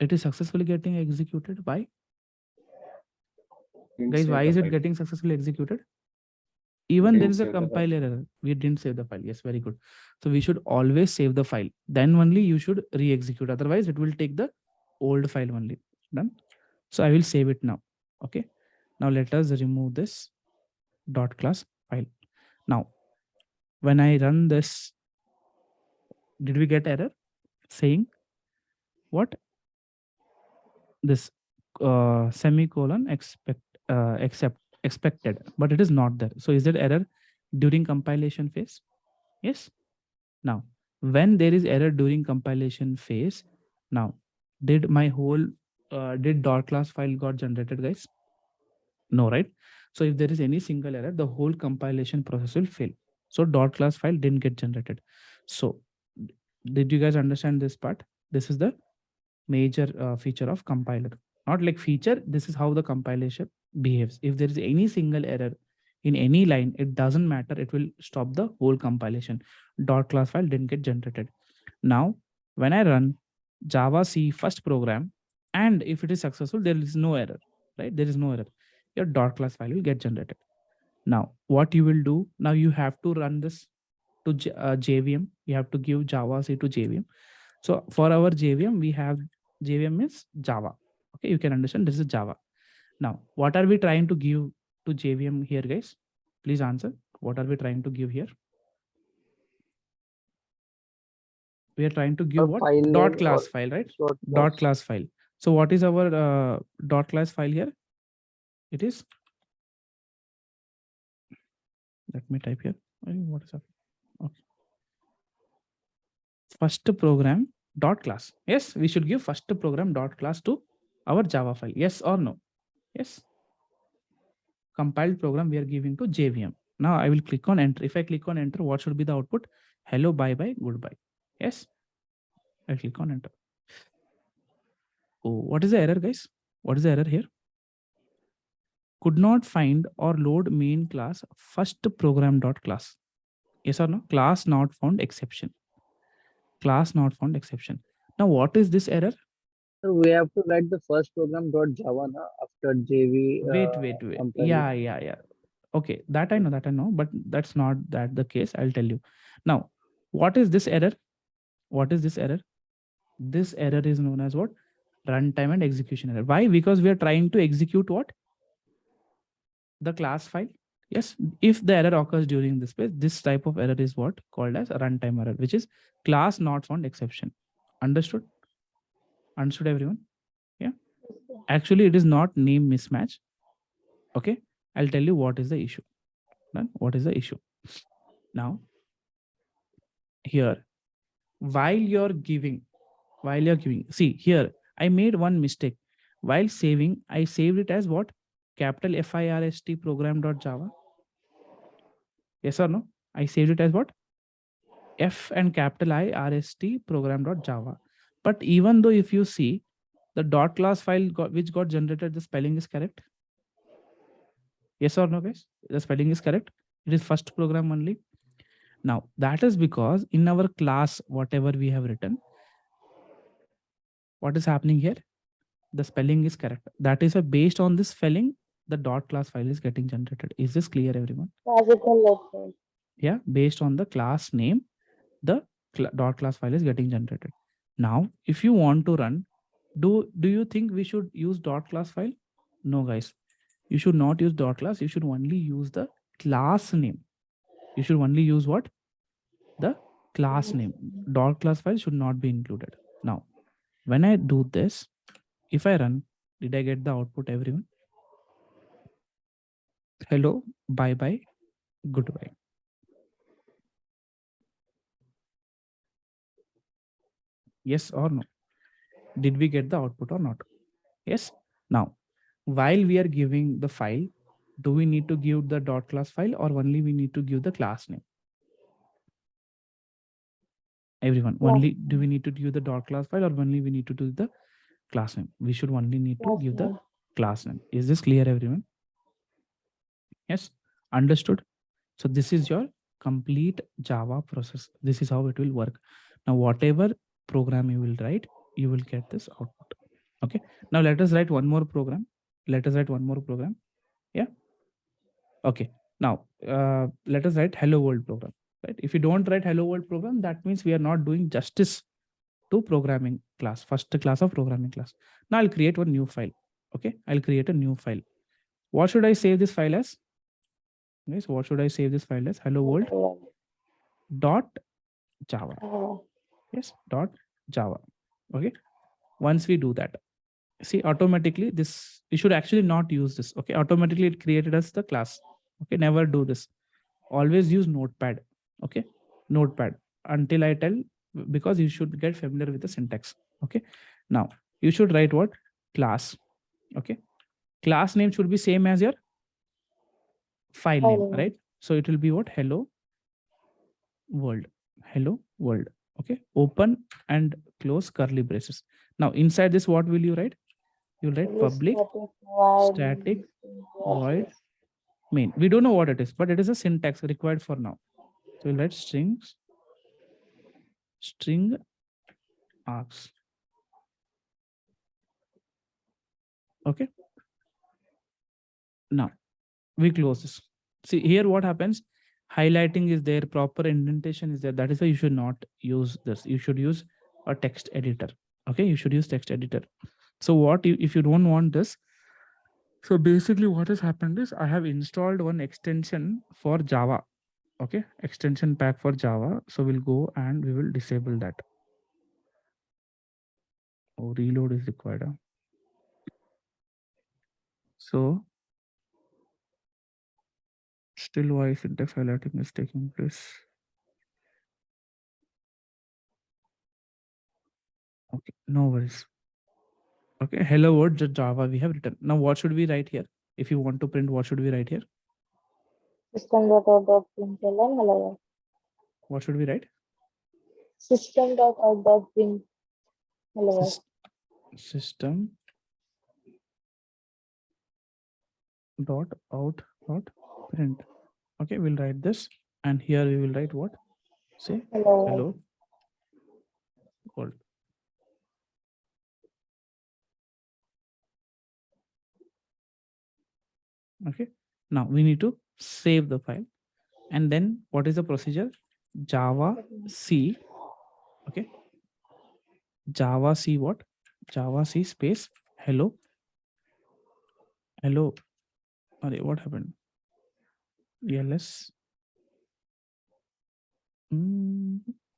It is successfully getting executed. Why? Guys, why is it getting successfully executed? Even there is a compiler error. We didn't save the file. Yes, very good. So we should always save the file. Then only you should re-execute. Otherwise, it will take the old file only. Done. So I will save it now. Okay. Now let us remove this dot class file. Now, when I run this, did we get error saying what? This semicolon expected, but it is not there. So is there error during compilation phase? Yes. Now, when there is error during compilation phase, now did my whole did dot class file got generated, guys? No, right? So if there is any single error, the whole compilation process will fail. So dot class file didn't get generated. So did you guys understand this part? This is the major feature of compiler. Not like feature, this is how the compilation behaves. If there is any single error in any line, it doesn't matter, it will stop the whole compilation. Dot class file didn't get generated. Now when I run Java C first program, and if it is successful, there is no error, right? There is no error. Your dot class file will get generated. Now what you will do, now you have to run this to JVM. You have to give Java C to JVM. So for our JVM, we have JVM is Java. Okay, you can understand this is Java. Now, what are we trying to give to JVM here, guys? Please answer. What are we trying to give here? We are trying to give Or what? file Dot name class or file, right? dot Dot class. class file. So what is our dot class file here? It is, let me type here. What is up? Okay. First program dot class. Yes, we should give first program dot class to our Java file. Yes or no? Yes. Compiled program we are giving to JVM. Now I will click on enter. If I click on enter, what should be the output? Hello, bye bye, goodbye. Yes. I click on enter. Oh, what is the error, guys? What is the error here? Could not find or load main class first program dot class. Yes or no? Class not found exception. Class not found exception. Now what is this error? So we have to write the first program dot Java na, after JV Wait. compile. Yeah. Okay, that I know, but that's not that the case. I'll tell you. Now, what is this error? What is this error? This error is known as what? Runtime and execution error. Why? Because we are trying to execute what? The class file. Yes, if the error occurs during this phase, this type of error is what called as a runtime error, which is class not found exception. Understood? Understood, everyone? Yeah. Actually, it is not name mismatch. Okay. I'll tell you what is the issue. Then what is the issue? Now, here, while you're giving, see here, I made one mistake. While saving, I saved it as what? Capital FIRST program.java. Yes or no? I saved it as what? F and capital IRST program.java. But even though if you see the dot class file which got generated, the spelling is correct. Yes or no, guys? The spelling is correct. It is first program only. Now that is because in our class, whatever we have written, what is happening here? The spelling is correct. That is based on this spelling, the dot class file is getting generated. Is this clear, everyone? Classical letter. Yeah, based on the class name, the dot class file is getting generated. Now, if you want to run, do you think we should use dot class file? No, guys. You should not use dot class. You should only use the class name. You should only use what? The class name. Dot class file should not be included. Now, when I do this, if I run Did I get the output, everyone? Hello, bye bye, goodbye. Yes or no? Did we get the output or not? Yes. Now, while we are giving the file, do we need to give the dot class file or only we need to give the class name? Everyone, Class only do we need to give the dot class file or only we need to do the class name? We should only need to class give the name. class name. Is this clear, everyone? Yes, understood. So this is your complete Java process. This is how it will work. Now, whatever program you will write, you will get this output. Okay. Now let us write one more program. Let us write one more program. Yeah. Okay. Now let us write hello world program. Right. If you don't write hello world program, that means we are not doing justice to programming class, first class of programming class. Now I'll create one new file. Okay. I'll create a new file. What should I save this file as? Guys, what should I save this file as? Hello world dot Java. Yes, dot Java. Okay. Once we do that, see, automatically this, we should actually not use this. Okay. Automatically it created us the class. Okay. Never do this. Always use notepad. Okay. Notepad until I tell, because you should get familiar with the syntax. Okay. Now you should write what? Class. Okay. Class name should be same as your file name, right? So it will be what? Hello world. Hello world. Okay. Open and close curly braces. Now inside this, what will you write? You'll write public static void main. We don't know what it is, but it is a syntax required for now. So we'll write string args. Okay. Now we close this. See here what happens. Highlighting is there, proper indentation is there. That is why you should not use this. You should use a text editor. Okay. You should use text editor. So what if you don't want this? So basically what has happened is I have installed one extension for Java. Okay. Extension pack for Java. So we'll go and we will disable that. Oh, reload is required. So still why syntax highlighting is taking place. Okay, no worries. Okay, hello world just Java we have written. Now what should we write here? If you want to print, what should we write here? System.out.println. Hello. What should we write? System.out.println. Hello. System dot out dot print. Okay, we'll write this, and here we will write what? Say hello world. Okay, now we need to save the file, and then what is the procedure? Java C. Okay, Java C what? Java C space hello. Hello. Array, what happened? ELS.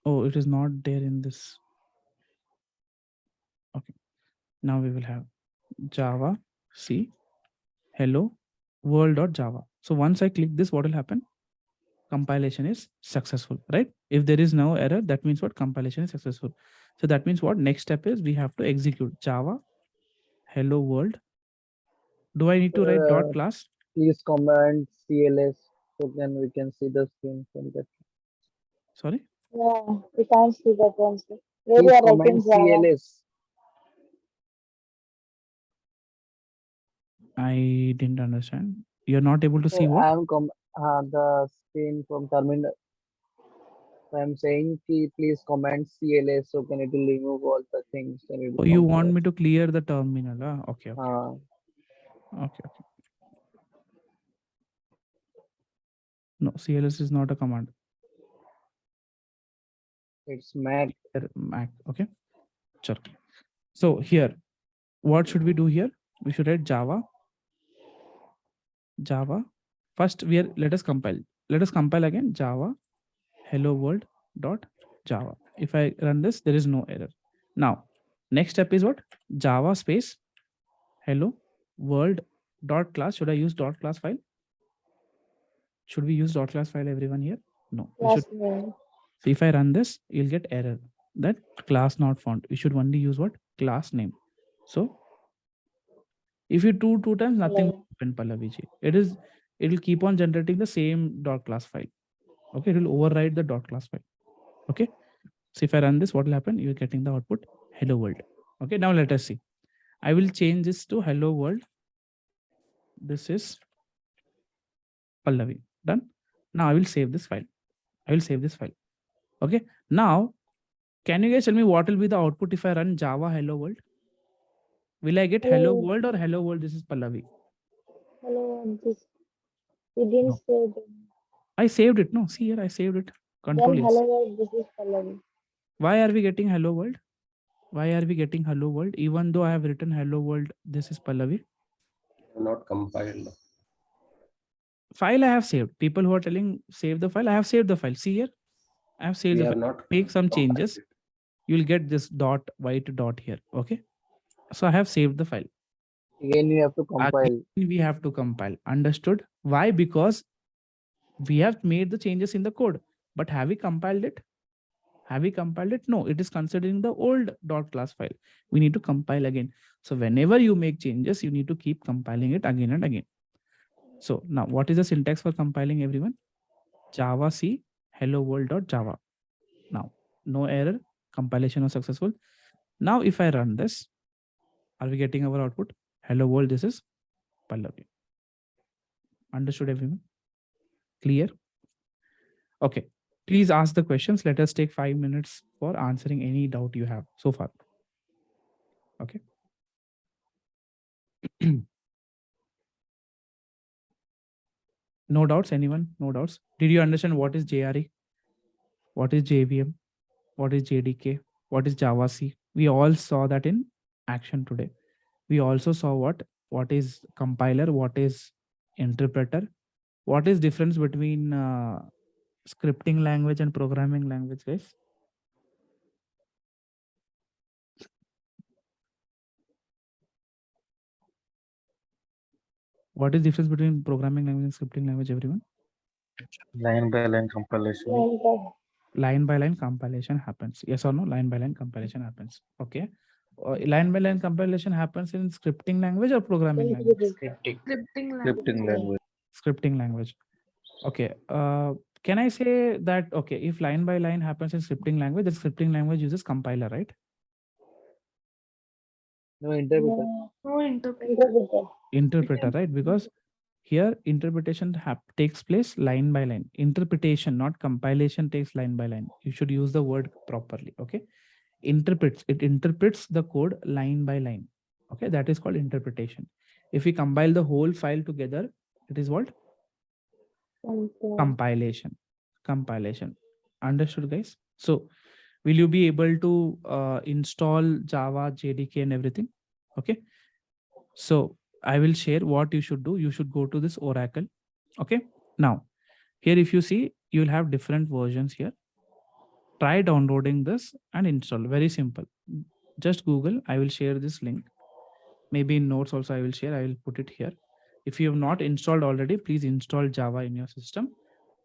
Oh, it is not there in this. Okay. Now we will have Java C hello world.java. So once I click this, what will happen? Compilation is successful, right? If there is no error, that means what? Compilation is successful. So that means what? Next step is we have to execute Java hello world. Do I need to write dot class? Please comment CLS so then we can see the screen from that. Sorry. Yeah, we can't see that one. Sir. Where you Please are writing comment Java. CLS. I didn't understand. You're not able to see So what? I am the screen from terminal. So I'm saying please comment CLS so can it will remove all the things and it will Oh, you come want to me us. to clear the terminal? Okay. Okay. No, CLS is not a command. It's Mac. Mac. Okay. Sure. So here, what should we do here? We should write Java. First, let us compile. Let us compile again. Java hello world dot Java. If I run this, there is no error. Now, next step is what? Java space hello world dot class. Should I use dot class file? Should we use dot class file, everyone here? No, we should. Class name. So if I run this, you'll get error that class not found. We should only use what? Class name. So if you do two times, nothing will happen, Pallaviji. It will keep on generating the same dot class file. Okay, it will override the dot class file. Okay. So if I run this, what will happen? You're getting the output hello world. Okay, now let us see. I will change this to hello world. This is Pallavi. Done. Now I will save this file. I will save this file. Okay. Now, can you guys tell me what will be the output if I run Java hello world? Will I get hello world or hello world? This is Pallavi. Hello, this we didn't No. say them. I saved it. No, see here, I saved it. Then Control yes. hello world, this is Pallavi. Why are we getting hello world? Why are we getting hello world? Even though I have written hello world, this is Pallavi. Not compiled. File I have saved. People who are telling save the file, I have saved the file. See here, I have saved We the have file. not Make some compiled changes. it. You'll get this dot white dot here. Okay. So I have saved the file. Again, you have to compile. Again, we have to compile. Understood? Why? Because we have made the changes in the code, but have we compiled it? Have we compiled it? No, it is considering the old dot class file. We need to compile again. So whenever you make changes, you need to keep compiling it again and again. So now what is the syntax for compiling, everyone? Java C hello world dot Java. Now, no error, compilation was successful. Now, if I run this, are we getting our output? Hello world, this is Pallavi. Understood, everyone? Clear? Okay. Please ask the questions. Let us take 5 minutes for answering any doubt you have so far. Okay. No doubts, anyone? No doubts. Did you understand what is JRE? What is JVM? What is JDK? What is Java C? We all saw that in action today. We also saw what is compiler, what is interpreter, what is difference between scripting language and programming language, guys? What is difference between programming language and scripting language, everyone? Line by line compilation. Line by line compilation happens. Yes or no? Line by line compilation happens. Okay. Line by line compilation happens in scripting language or programming language? Scripting. Scripting language. Scripting language. Scripting language. Okay. Can I say that, okay, if line by line happens in scripting language, the scripting language uses compiler, right? No interpreter. No interpreter. Interpreter, right? Because here interpretation takes place line by line. Interpretation, not compilation, takes line by line. You should use the word properly. Okay. It interprets the code line by line. Okay. That is called interpretation. If we compile the whole file together, it is what? Compilation. Understood, guys? So will you be able to install Java, JDK and everything? Okay. So I will share what you should do. You should go to this Oracle. Okay. Now, here if you see, you will have different versions here. Try downloading this and install. Very simple. Just Google. I will share this link. Maybe in notes also I will share. I will put it here. If you have not installed already, please install Java in your system.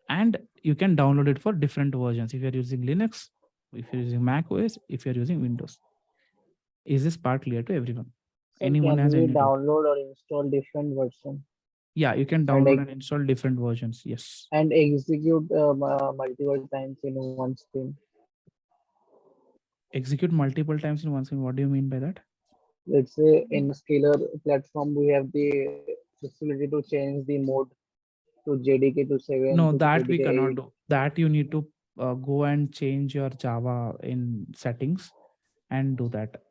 And you can download it for different versions. If you're using Linux, if you're using Mac OS, if you're using Windows. Is this part clear to everyone? So Anyone can has we any doubt? download or install different version Yeah, you can download and install different versions. Yes. and execute multiple times in one stream? Execute multiple times in one screen. What do you mean by that? Let's say in a scalar platform, we have the facility to change the mode to JDK to 7 No, to that we JDK cannot 8. do. That you need to go and change your Java in settings and do that.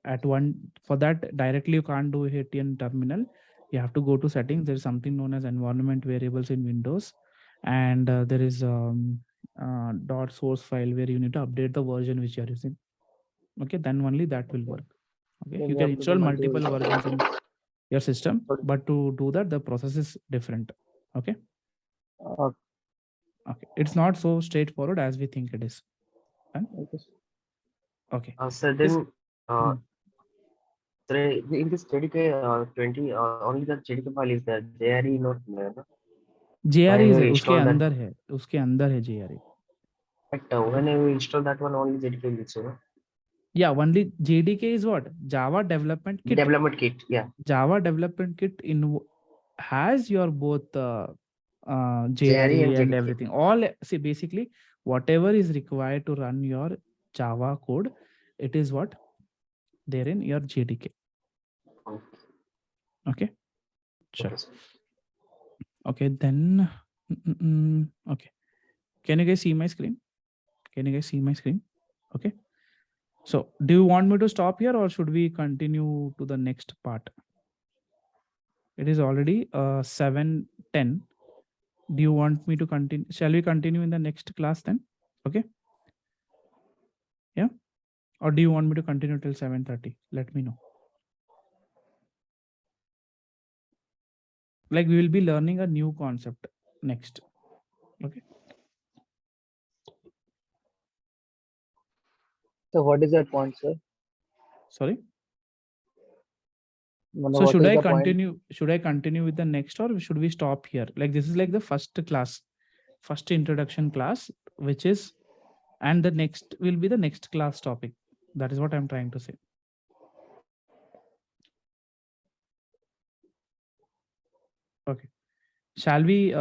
For that directly you can't do it in terminal. You have to go to settings. There's something known as environment variables in Windows, and there is dot source file where you need to update the version which you are using. Okay, then only that will work. Okay, Then you we can have to install do multiple versions in your system, but to do that the process is different. Okay. Okay, it's not so straightforward as we think it is. Done? Okay. So then, Hmm. So in this JDK 20, only the JDK file is there. JRE not there. No? JRE When is we उसके install that, अंदर है, उसके अंदर है JRE. but when we install that one, only JDK will show. No? Yeah, only JDK is what? Java Development Kit. Development kit, yeah. Java Development Kit has your both JRE JRE and and JDK. everything. All see basically whatever is required to run your Java code, it is what there in your JDK. Okay. Sure. Okay, sir. Okay, then okay. Can you guys see my screen? Can you guys see my screen? Okay. So do you want me to stop here or should we continue to the next part? It is already 7:10. Do you want me to continue? Shall we continue in the next class then? Okay. Yeah. Or do you want me to continue till 7:30? Let me know. Like we will be learning a new concept next. Okay. So what is that point, sir? Sorry. Manu, So what should is I the point? continue? Should I continue with the next or should we stop here? Like this is like the first class, first introduction class, which is, and the next will be the next class topic. That is what I'm trying to say. Okay. Shall we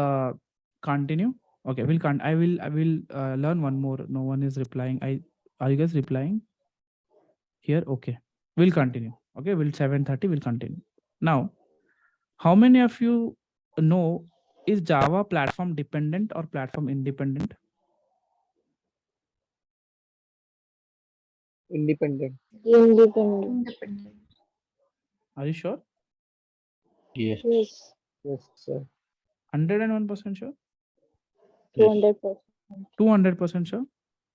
continue? Okay, I will learn one more. No one is replying. Are you guys replying here? Okay. We'll continue. Okay, we'll 7:30 we'll continue. Now, how many of you know is Java platform dependent or platform independent? Independent. Independent. Independent. Are you sure? Yes. Yes. Yes, sir. 101% sure? 200%. 200% sure?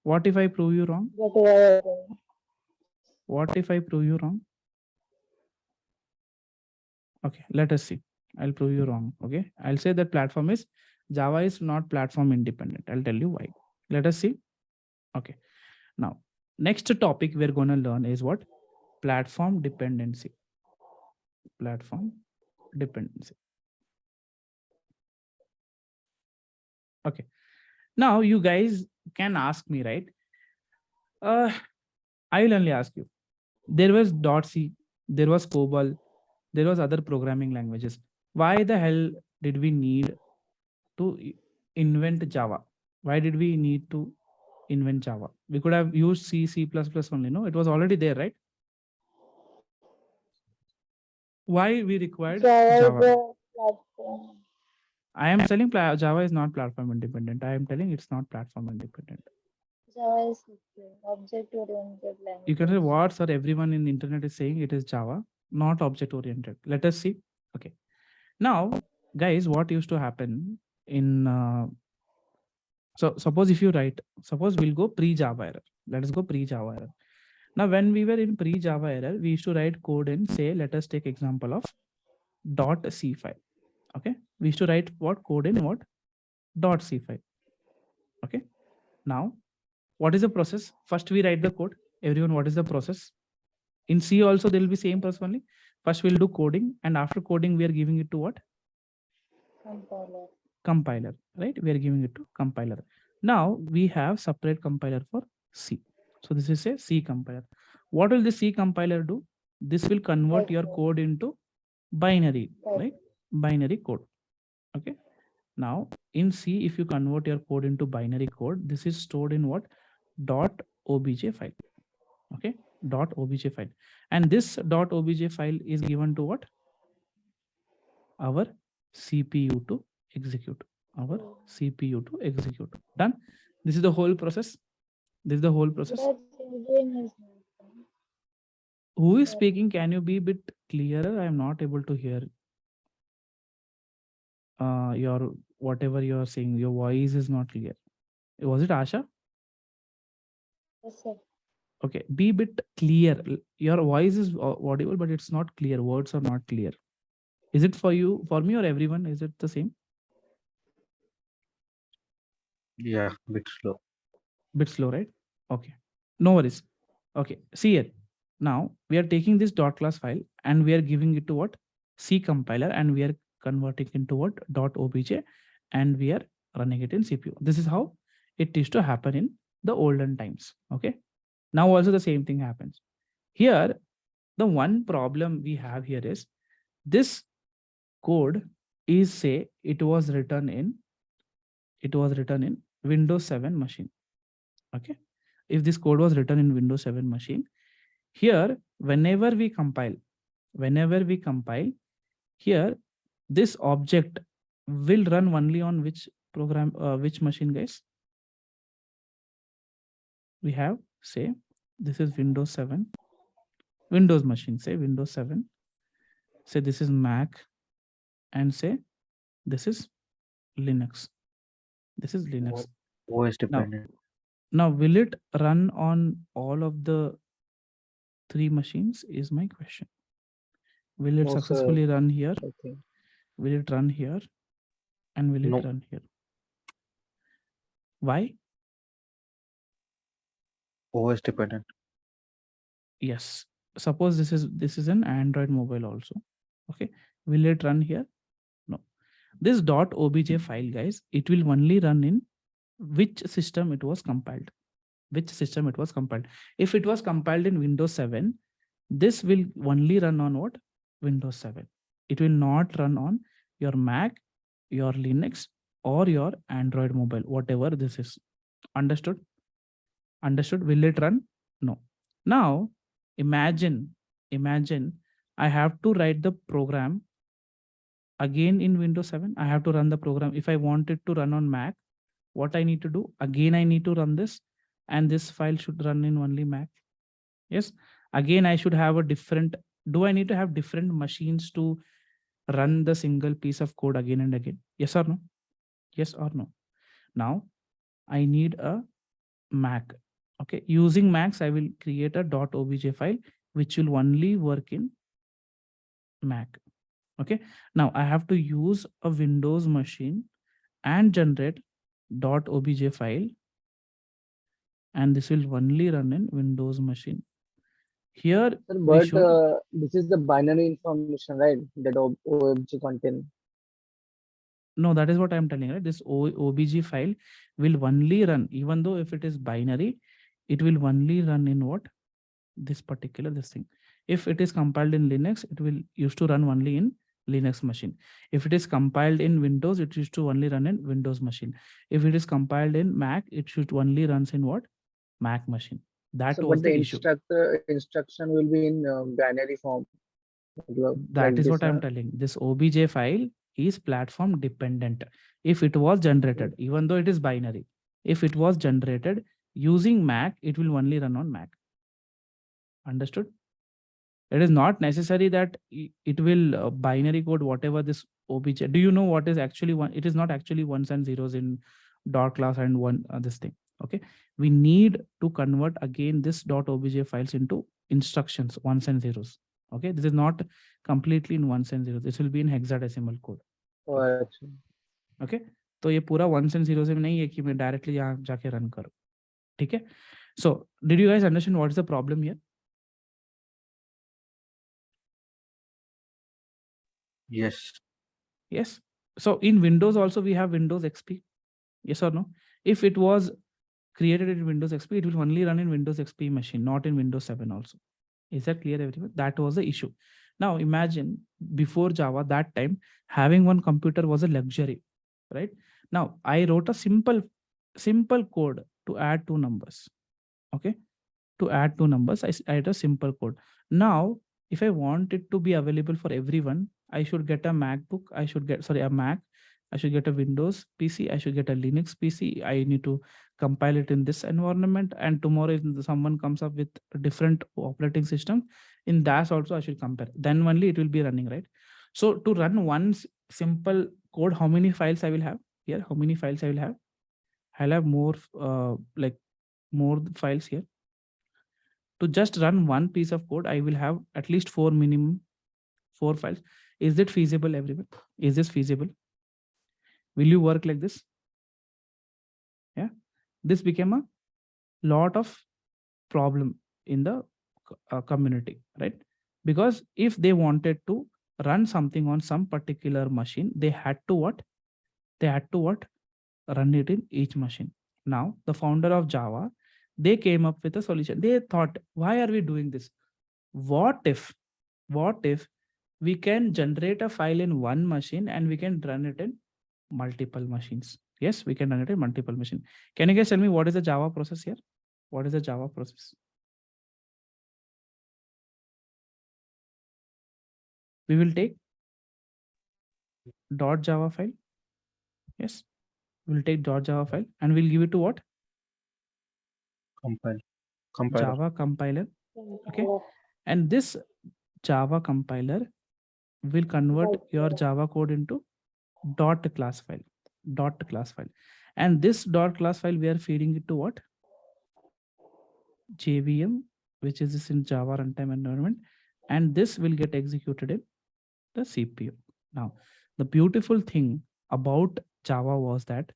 What if I prove you wrong? Whatever. What if I prove you wrong? Okay, let us see. I'll prove you wrong. Okay, I'll say that platform is Java is not platform independent. I'll tell you why. Let us see. Okay, now next topic we're going to learn is what? Platform dependency. Platform dependency. Okay, now you guys can ask me, right? I will only ask you. There was .C, there was COBOL, there was other programming languages. Why the hell did we need to invent Java? Why did we need to invent Java? We could have used C, C++ only. No, it was already there, right? Why we required Java Java? is a platform. I am telling Java is not platform independent. I am telling it's not platform independent. Java is object-oriented language. You can say what, sir? Everyone in the internet is saying it is Java, not object oriented. Let us see. Okay. Now, guys, what used to happen in so suppose if you write, suppose we'll go pre-Java error. Let us go pre-Java error. Now, when we were in pre-Java error, we used to write code in, say, let us take example of .c file. Okay. We used to write what code in what .c file. Okay. Now, what is the process? First, we write the code. Everyone, what is the process? In C also, there will be same process only. First, we'll do coding. And after coding, we are giving it to what? Compiler. Compiler, right? We are giving it to compiler. Now we have separate compiler for C. So this is a C compiler. What will the C compiler do? This will convert your code into binary, right? Binary code. Okay. Now in C, if you convert your code into binary code, this is stored in what? .obj file. Okay. .obj file. And this .obj file is given to what? Our CPU to execute. Our CPU to execute. Done. This is the whole process. This is the whole process. That engine is not. Who is speaking? Can you be a bit clearer? I am not able to hear your whatever you are saying. Your voice is not clear. Was it Asha? Yes, sir. Okay, be a bit clear. Your voice is audible, but it's not clear. Words are not clear. Is it for you, for me, or everyone? Is it the same? Yeah, bit slow. Bit slow, right? Okay, no worries. Okay, see it. Now we are taking this dot class file and we are giving it to what? C compiler, and we are converting into what? .obj, and we are running it in CPU. This is how it used to happen in the olden times. Okay. Now also the same thing happens. Here, the one problem we have here is this code is, say, it was written in Windows 7 machine. Okay. If this code was written in Windows 7 machine, here, whenever we compile, here, this object will run only on which program, which machine, guys? We have, say, this is Windows 7, Windows machine, say Windows 7, say this is Mac, and say this is Linux. This is Linux. OS Now, dependent. will it run on all of the three machines is my question. Will it No, sir. successfully run here? I think. Will it run here? And will No. it run here? Why? OS dependent. Yes. Suppose this is an Android mobile also. Okay. Will it run here? No. This .obj file, guys, it will only run in which system it was compiled. Which system it was compiled. If it was compiled in Windows 7, this will only run on what? Windows 7. It will not run on your Mac, your Linux, or your Android mobile, whatever this is. Understood? Understood? Will it run? No. Now, imagine I have to write the program again in Windows 7. I have to run the program. If I want it to run on Mac, what I need to do? Again, I need to run this, and this file should run in only Mac. Yes. Again, I should have a different, do I need to have different machines to run the single piece of code again and again? Yes or no? Yes or no? Now, I need a Mac. Okay. Using Macs, I will create a .obj file, which will only work in Mac. Okay. Now I have to use a Windows machine and generate .obj file, and this will only run in Windows machine. Here Sir, we but should, this is the binary information, right? That OMG contain. no, that is what I'm telling, right? This obj file will only run, even though if it is binary, it will only run in what? This particular this thing. If it is compiled in Linux, it will used to run only in Linux machine. If it is compiled in Windows, it used to only run in Windows machine. If it is compiled in Mac, it should only runs in what? Mac machine. That So, was but the the issue. instruction will be in binary form. That Like is this, what I'm telling. This obj file is platform dependent. If it was generated, even though it is binary, if it was generated using Mac, it will only run on Mac. Understood? It is not necessary that it will binary code whatever this obj. Do you know what is actually one? It is not actually ones and zeros in dot class and one this thing. Okay, we need to convert again this .obj files into instructions, ones and zeros. Okay, this is not completely in ones and zeros. This will be in hexadecimal code. Oh, actually. Okay, तो ये पूरा ones and zeros में नहीं है कि मैं directly यहाँ जाके run करूँ. ठीक है? So did you guys understand what is the problem here? Yes. Yes. So in Windows also we have Windows XP. Yes or no? If it was created in Windows XP, it will only run in Windows XP machine, not in Windows 7 also. Is that clear, everyone? That was the issue. Now imagine before Java, that time having one computer was a luxury, right? Now I wrote a simple code to add two numbers. Okay. To add two numbers, I had a simple code. Now, if I want it to be available for everyone, I should get a MacBook. I should get, sorry, a Mac. I should get a Windows PC. I should get a Linux PC. I need to compile it in this environment. And tomorrow, if someone comes up with a different operating system, in that also I should compare. Then only it will be running, right? So to run one simple code, how many files I will have here? How many files I will have? I'll have more, more files here. To just run one piece of code, I will have at least minimum four files. Is it feasible, everyone? Is this feasible? Will you work like this? Yeah. This became a lot of problem in the community, right? Because if they wanted to run something on some particular machine, they had to what? They had to what? Run it in each machine. Now, the founder of Java, they came up with a solution. They thought, why are we doing this? What if we can generate a file in one machine and we can run it in multiple machines? Yes, we can run it in multiple machines. Can you guys tell me what is the Java process here? What is the Java process? We will take .java file. Yes, we'll take .java file and we'll give it to what? Compiler. Java compiler. Okay, and this Java compiler will convert your Java code into .class file. .class file, and this .class file we are feeding it to what? JVM, which is this in Java runtime environment, and this will get executed in the CPU. Now, the beautiful thing about Java was that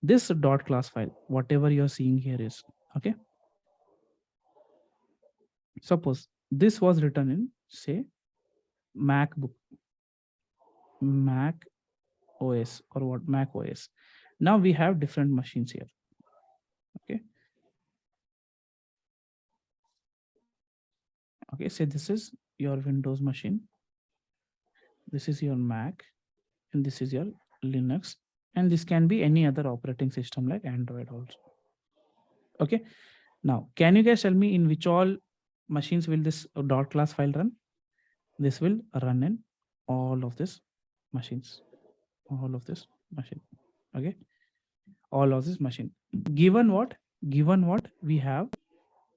this .class file, whatever you're seeing here is, okay. Suppose this was written in, say, MacBook, Mac OS, or what, Mac OS. Now we have different machines here. Okay. Okay, say this is your Windows machine. This is your Mac, and this is your Linux, and this can be any other operating system like Android also. Okay. Now, can you guys tell me in which all machines will this .class file run? This will run in all of these machines. All of this machine. Okay. All of this machine. Given what? Given what? We have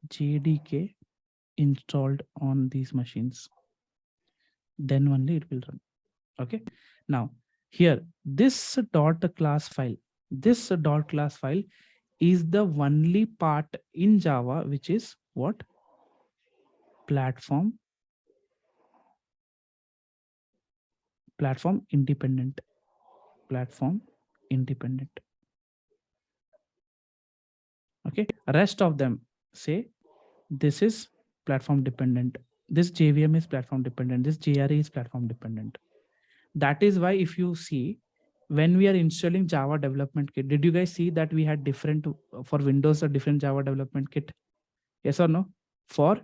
JDK installed on these machines. Then only it will run. Okay. Now, here, this .class file is the only part in Java which is what? Platform independent. Platform independent. Okay. Rest of them, say this is platform dependent. This JVM is platform dependent. This JRE is platform dependent. That is why if you see, when we are installing Java development kit, did you guys see that we had different for Windows a different Java development kit? Yes or no? For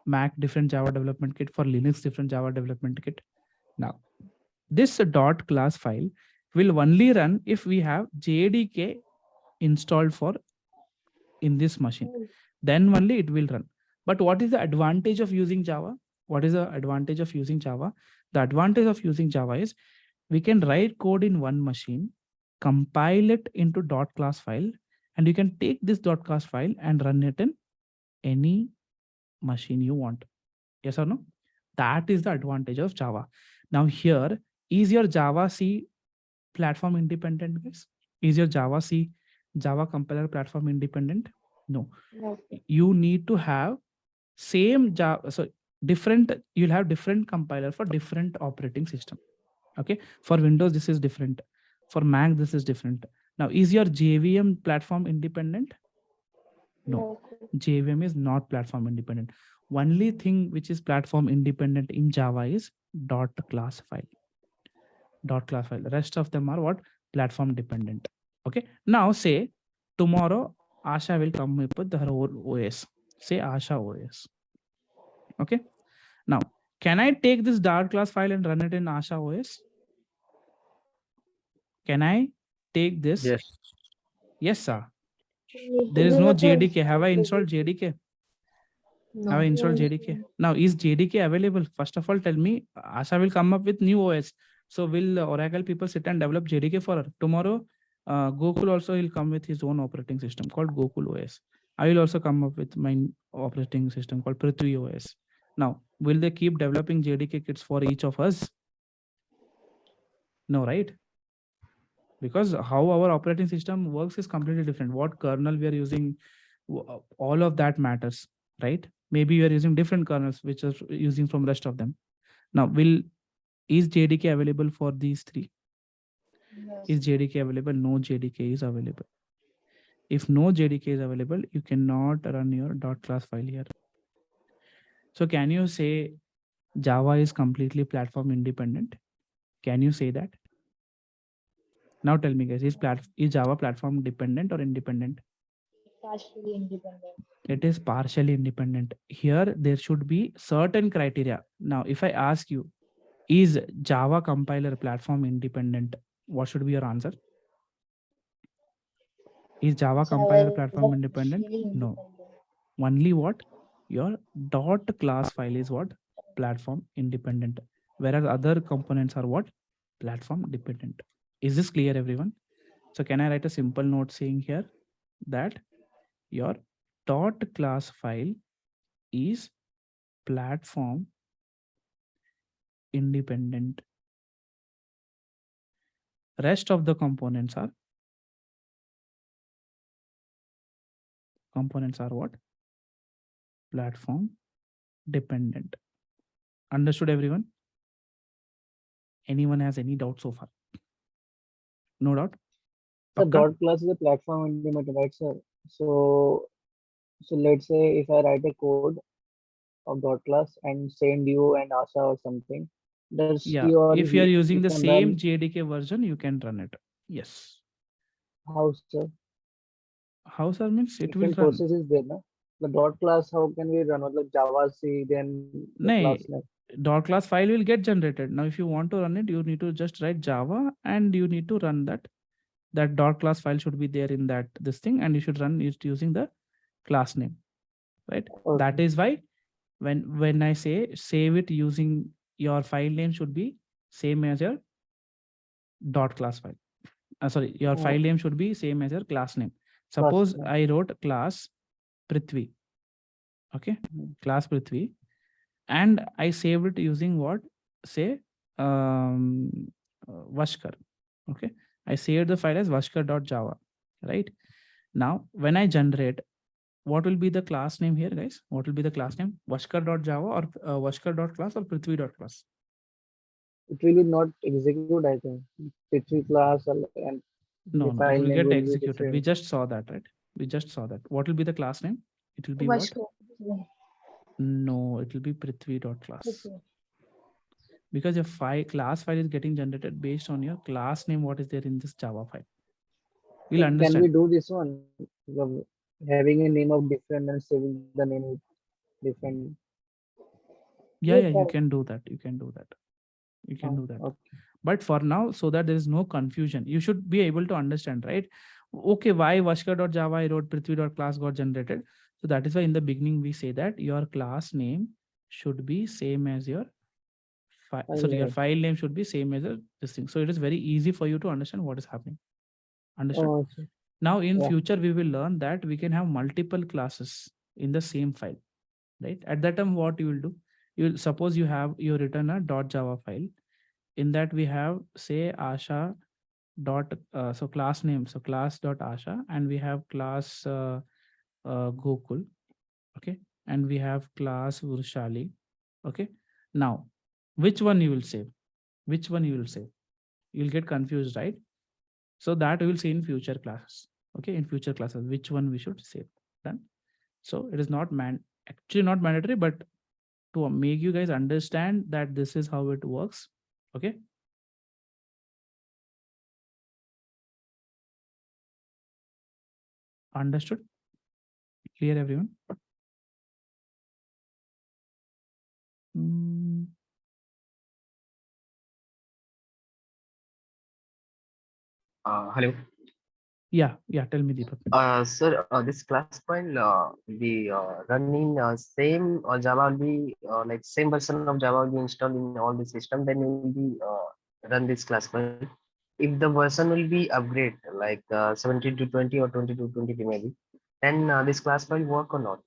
Mac different Java development kit, for Linux different Java development kit. Now, this .class file will only run if we have JDK installed for in this machine. Then only it will run. But what is the advantage of using Java? What is the advantage of using Java? The advantage of using Java is we can write code in one machine, compile it into .class file, and you can take this .class file and run it in any machine you want. Yes or no? That is the advantage of Java. Now here, is your Java C platform independent, guys? Is your Java C, Java compiler platform independent? No. You need to have same Java, so different, you'll have different compiler for different operating system. Okay, for Windows this is different, for Mac this is different. Now, is your JVM platform independent? No, JVM is not platform independent. Only thing which is platform independent in Java is .class file. .class file. The rest of them are what? Platform dependent. Okay. Now say tomorrow Asha will come up with her own OS. Say Asha OS. Okay. Now, can I take this .class file and run it in Asha OS? Can I take this? Yes. Yes, sir. There is no JDK. Have I installed JDK? Have I installed JDK? Now, is JDK available? First of all, tell me, Asha will come up with new OS. So will Oracle people sit and develop JDK for her? Tomorrow, Gokul also will come with his own operating system called Gokul OS. I will also come up with my operating system called Prithvi OS. Now, will they keep developing JDK kits for each of us? No, right? Because how our operating system works is completely different. What kernel we are using, all of that matters, right? Maybe you are using different kernels which are using from rest of them. Now, is JDK available for these three? Is JDK available? No JDK is available. If no JDK is available, you cannot run your .class file here. So can you say Java is completely platform independent? Can you say that? Now tell me, guys, is Java platform dependent or independent? Partially independent. It is partially independent. Here, there should be certain criteria. Now, if I ask you, is Java compiler platform independent? What should be your answer? Is Java Java compiler is platform independent? partially No. independent. Only what? Your dot class file is what? Platform independent. Whereas other components are what? Platform dependent. Is this clear, everyone? So can I write a simple note saying here that your dot class file is platform independent. Rest of the components are what? Platform dependent. Understood, everyone? Anyone has any doubt so far? No doubt? The Pakka? dot class is a platform independent, right, sir? So let's say if I write a code of dot class and send you and Asha or something, does Yeah. he or If you are he using the can same run JDK version, you can run it. Yes. how, sir? How, sir, means it will Different run. processes there, no? The dot class, how can we run? Like Java C, then the class Nay, name. dot class file will get generated. Now, if you want to run it, you need to just write Java and you need to run that. That dot class file should be there in that this thing, and you should run it using the class name, right? That Okay. is why when I say save it using your file name should be same as your dot class file. Sorry, your file Oh, name should be same as your class name. class Suppose name. I wrote class Prithvi, okay, class Prithvi, and I saved it using what? Say Vashkar. Okay, I saved the file as vashkar.java, right? Now, when I generate, what will be the class name here, guys? What will be the class name? Vashkar.java or Vashkar.class or Prithvi.class? It will be not execute, I think. P3 class and the No, no, file it will name get will be executed. We different. just saw that, right? We just saw that. What will be the class name? It will be what? Vashko. No, it will be Prithvi.class. Okay. Because your class file is getting generated based on your class name, what is there in this Java file. We'll Can we understand. do this one? Having a name of different and saving the name with different. Yeah, Yes, yeah, you sir. can do that. You can do that. You can Oh, do that. okay. But for now, so that there is no confusion, you should be able to understand, right? Okay, why Vashkar.java I wrote Prithvi.class got generated. So that is why in the beginning we say that your class name should be same as your File sorry, your name. file name should be same as this thing. So it is very easy for you to understand what is happening. Understood? Oh, okay. Now in Yeah. future, we will learn that we can have multiple classes in the same file, right? At that time, what you will do, you will suppose you written a .java file. In that we have say Asha dot so class name, so class dot Asha, and we have class Gokul, okay, and we have class Urshali, okay. Now, which one you will save? Which one you will save? You'll get confused, right? So that we will see in future classes. Okay, in future classes, which one we should save. Done. So it is not actually not mandatory, but to make you guys understand that this is how it works. Okay. Understood? Clear, everyone? Mm, Hello. yeah. Tell me, Deepak. Sir, this class file be running same Java will be like same version of Java will be installed in all the system. Then you will be run this class file. If the version will be upgrade like 17 to 20 or 20 to 23 maybe, then this class file work or not?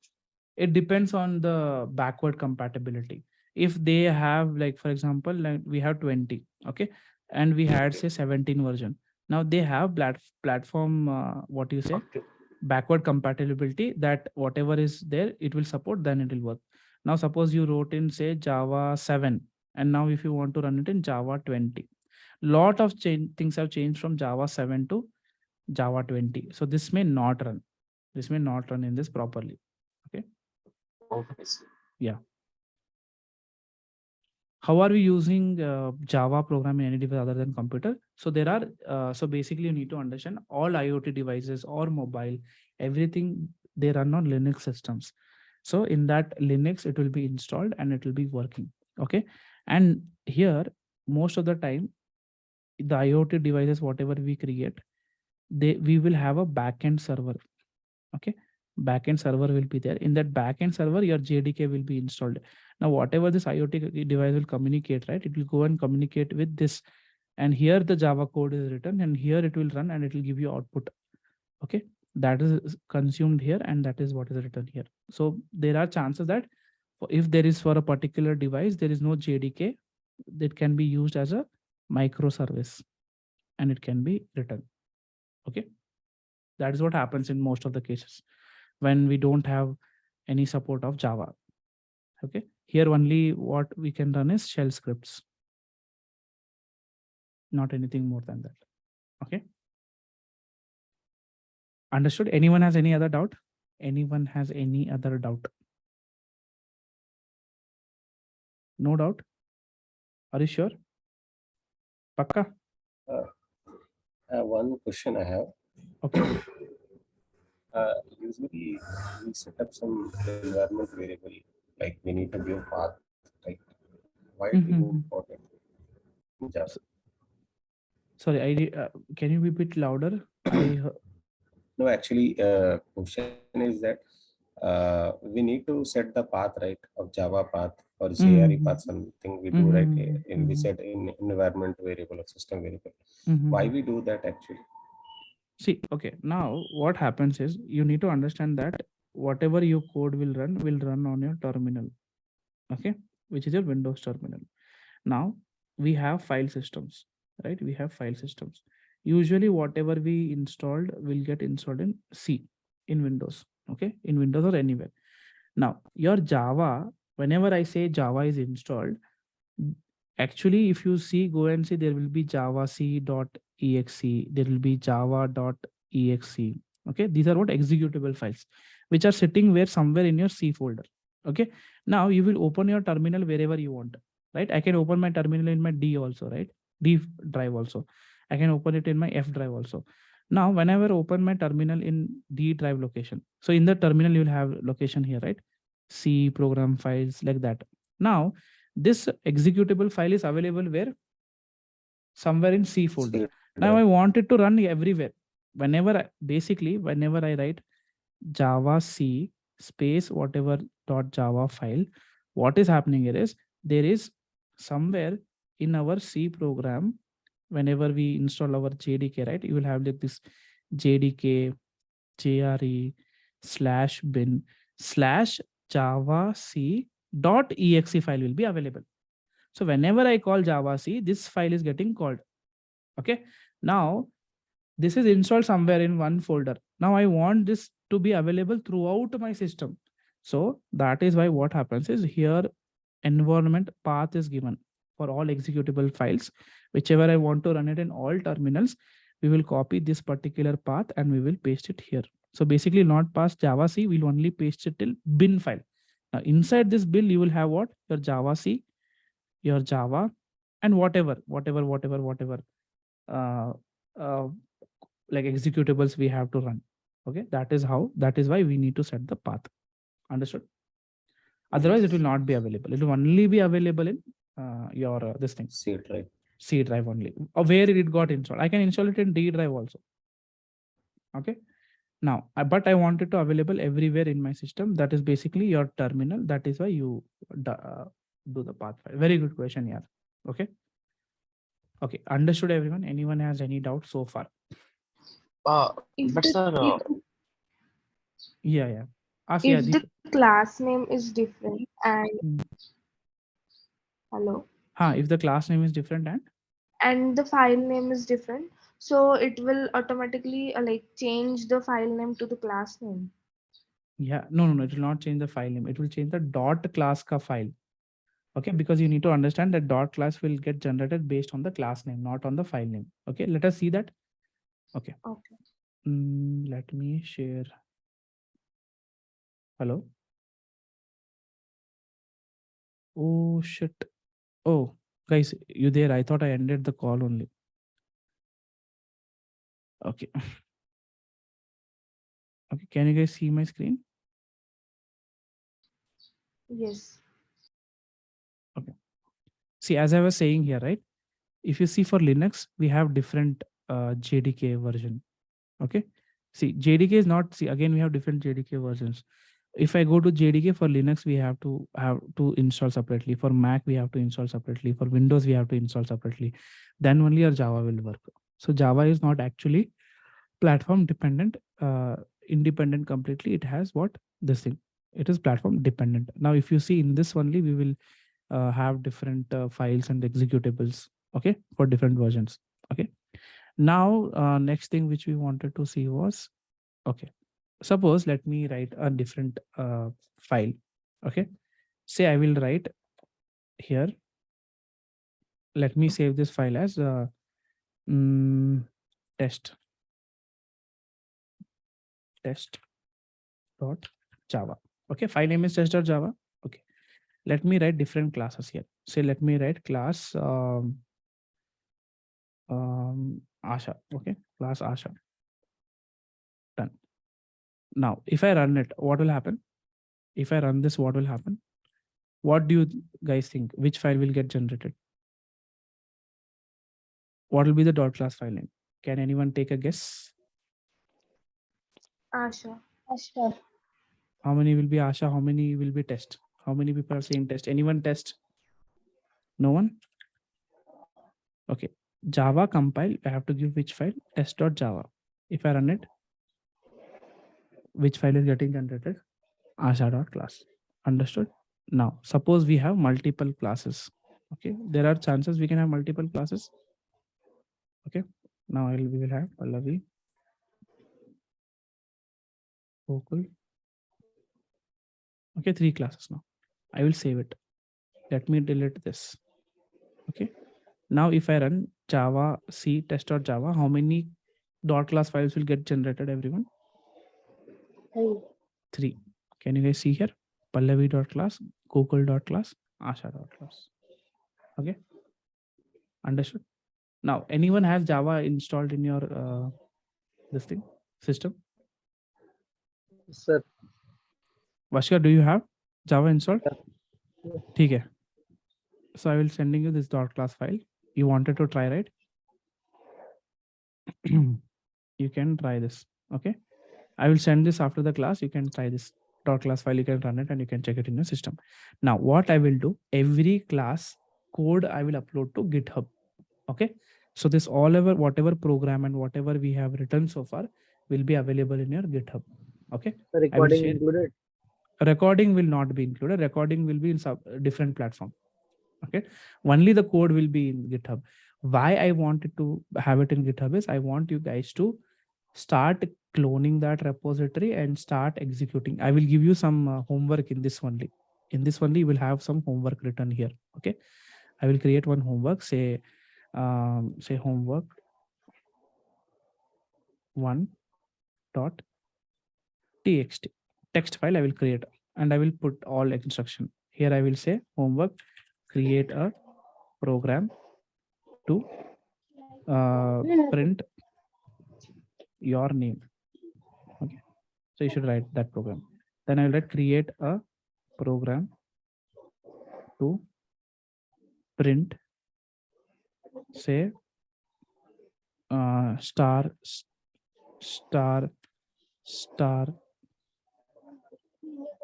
It depends on the backward compatibility. If they have, like, for example, like we have 20, okay, and we had say 17 version. Now they have platform, what do you say, Okay. backward compatibility, that whatever is there it will support, then it will work. Now suppose you wrote in say Java 7, and now if you want to run it in Java 20, lot of things have changed from Java 7 to Java 20, so this may not run, this may not run in this properly. Okay. Okay, sir. Yeah. how are we using Java program in any device other than computer? So there are, so basically you need to understand all IoT devices or mobile, everything, they run on Linux systems. So in that Linux, it will be installed and it will be working. Okay. And here, most of the time, the IoT devices, whatever we create, we will have a backend server. Okay. Backend server will be there. In that backend server, your JDK will be installed. Now, whatever this IoT device will communicate, right? It will go and communicate with this. And here the Java code is written, and here it will run and it will give you output. Okay. That is consumed here, and that is what is written here. So there are chances that if there is for a particular device, there is no JDK, that can be used as a microservice and it can be written. Okay. That is what happens in most of the cases when we don't have any support of Java. Okay. Here only what we can run is shell scripts, not anything more than that. Okay. Understood? Anyone has any other doubt? Anyone has any other doubt? No doubt? Are you sure? Pakka? One question I have. Okay. Usually we set up some environment variable, like we need to give path, like why it is important in Java? Sorry, can you be a bit louder? No, actually, question is that we need to set the path, right, of Java path or JRE path, something we do, right, in we set in environment variable or system variable. Why we do that actually? See, okay, now what happens is you need to understand that whatever your code will run on your terminal, okay, which is your Windows terminal. Now we have file systems, right? We have file systems. Usually whatever we installed will get installed in C in Windows, okay, in Windows or anywhere. Now your Java, whenever I say Java is installed, actually if you see, go and see, there will be java c.exe, there will be java.exe. Okay, these are what executable files which are sitting where somewhere in your C folder. Okay, now you will open your terminal wherever you want, right? I can open my terminal in my D also, right? D drive also. I can open it in my F drive also. Now whenever I open my terminal in D drive location, so in the terminal you will have location here, right? C program files, like that. Now this executable file is available where? Somewhere in C folder. Now I want it to run everywhere. Whenever I write Java C space whatever .java file, what is happening here is there is somewhere in our C program, whenever we install our JDK, right? You will have like this JDK JRE /bin /java C .exe file will be available. So whenever I call Java C, this file is getting called. Okay. Now this is installed somewhere in one folder. Now I want this to be available throughout my system. So that is why what happens is here environment path is given for all executable files. Whichever I want to run it in all terminals, we will copy this particular path and we will paste it here. So basically not past Java C, we'll only paste it till bin file. Now inside this bin, you will have what? Your Java C, your Java, and whatever uh, uh, like executables we have to run. Okay, that is why we need to set the path. Understood? Otherwise, it will not be available. It will only be available in your this thing. C drive. C drive only. Or where it got installed. I can install it in D drive also. Okay. Now, but I want it to available everywhere in my system. That is basically your terminal. That is why you do the path file. Very good question, yeah. Okay. Okay, understood everyone. Anyone has any doubt so far? But sir, Yeah. Ask, If yeah, the class name is different and hello, if the class name is different and the file name is different, so it will automatically like change the file name to the class name. yeah, no, it will not change the file name. It will change the dot class ka file. Okay, because you need to understand that dot class will get generated based on the class name, not on the file name. Okay, let us see that. Okay. Okay. Let me share. Hello. Oh shit. Oh, guys, you there? I thought I ended the call only. Okay. Okay. Can you guys see my screen? Yes. Okay. See, as I was saying here, right? If you see for Linux, we have different JDK version. Okay. See, JDK is not, see, again, we have different JDK versions. If I go to JDK for Linux, we have to install separately. For Mac, we have to install separately. For Windows, we have to install separately. Then only our Java will work. So Java is not actually platform dependent, independent completely. It has what? This thing. It is platform dependent. Now, if you see in this only, we will have different files and executables, okay, for different versions. Okay. Now, next thing which we wanted to see was, okay, suppose let me write a different file. Okay. Say I will write here, let me save this file as mm, test test.java. Okay, file name is test.java. Okay, let me write different classes here. Say let me write class Asha. Okay, class Asha. Done. Now, if I run it, what will happen? If I run this, what will happen? What do you guys think? Which file will get generated? What will be the dot class file name? Can anyone take a guess? Asha. Sure. How many will be Asha? How many will be test? How many people are saying test? Anyone test? No one? Okay. Java compile, I have to give which file? Test.java. If I run it, which file is getting generated? Asha.class. Understood? Now, suppose we have multiple classes. Okay. There are chances we can have multiple classes. Okay. Now we will have Pallavi, Gokul. Okay, 3 classes now. I will save it. Let me delete this. Okay. Now, if I run Java C test.java, how many dot class files will get generated, everyone? 3. Can you guys see here? Pallavi.class, Google.class, Asha.class. Okay. Understood? Now, anyone has Java installed in your this thing system? Sir, Vashka, do you have Java installed? yeah. Okay. So I will sending you this dot class file. You wanted to try, right? You can try this. Okay. I will send this after the class. You can try this dot class file. You can run it and you can check it in your system. Now, what I will do, every class code I will upload to GitHub. Okay. So this all over whatever program and whatever we have written so far will be available in your GitHub. Okay. The I will recording share. included. Recording will not be included. Recording will be in different platform. Okay. Only the code will be in GitHub. Why I wanted to have it in GitHub is I want you guys to start cloning that repository and start executing. I will give you some homework in this only. In this only, you will have some homework written here. Okay. I will create one homework, say homework 1.txt text file I will create, and I will put all instruction. Here I will say homework, create a program to print your name. Okay. So you should write that program. Then I will write create a program to print, say star star star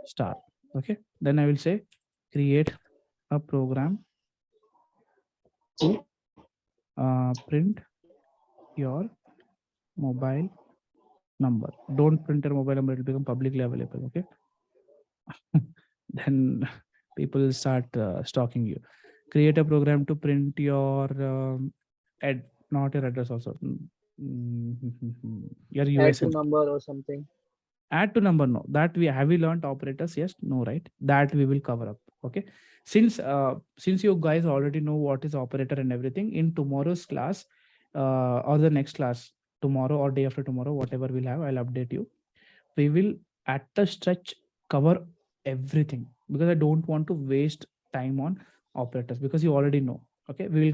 star. Okay. Then I will say create a program to print your mobile number. Don't print your mobile number, it will become publicly available. Okay. Then people will start stalking you. Create a program to print your not your address also. Your Add to USN. number or something. Add to number, no. That we have we learned operators? Yes, no, right? That we will cover up. Okay. Since you guys already know what is operator and everything, in tomorrow's class or the next class, tomorrow or day after tomorrow, whatever we'll have, I'll update you. We will at the stretch cover everything because I don't want to waste time on operators, because you already know. Okay, we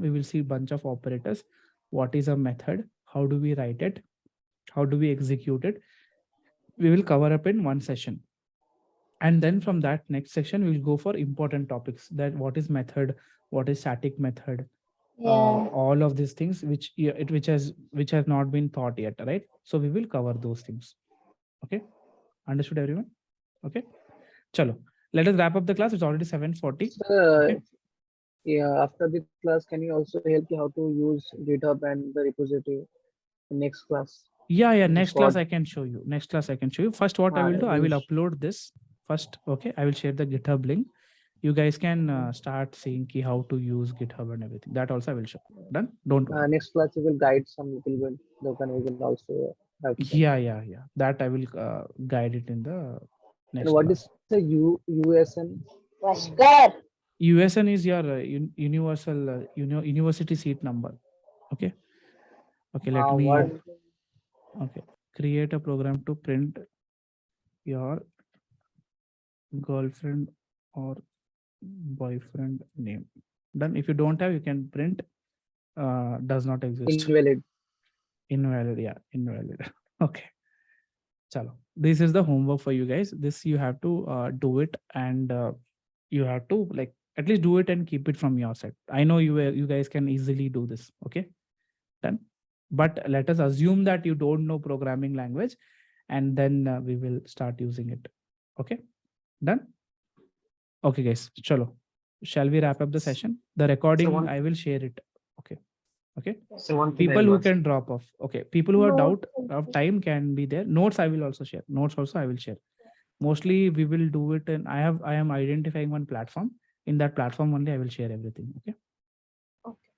will see bunch of operators. What is a method? How do we write it? How do we execute it? We will cover up in one session. And then from that next section, we'll go for important topics, that what is method, what is static method, Yeah. all of these things which has not been taught yet, right? So we will cover those things. Okay, understood everyone? Okay, chalo, let us wrap up the class. It's already 7:40. Sir, Okay. yeah, after the class, can you also help me how to use GitHub and the repository in next class? Yeah, This next code. class I can show you. Next class I can show you. First, what I will do, I will upload this first. Okay, I will share the GitHub link. You guys can start seeing how to use GitHub and everything. That also I will show. Done? Don't worry. Next class we will guide some little bit. We can also have some. Yeah. That I will guide it in the And next what is class. the USN? Vaskar. USN is your universal university seat number. Okay. Okay. Let me. What? Okay. Create a program to print your girlfriend or boyfriend name. Done. If you don't have, you can print does not exist. Invalid. Invalid. Yeah, invalid. Okay. Chalo. This is the homework for you guys. This you have to do it, and you have to like at least do it and keep it from your side. I know you guys can easily do this. Okay, done. But let us assume that you don't know programming language, and then we will start using it. Okay, done. Okay, guys. Chalo. Shall we wrap up the session? The recording I will share it. Okay. Okay. So one thing I People will who ask. can drop off. Okay. People who have No. doubt of time can be there. Notes I will also share. Notes also I will share. Mostly we will do it, and I am identifying one platform. In that platform only I will share everything. Okay. Okay.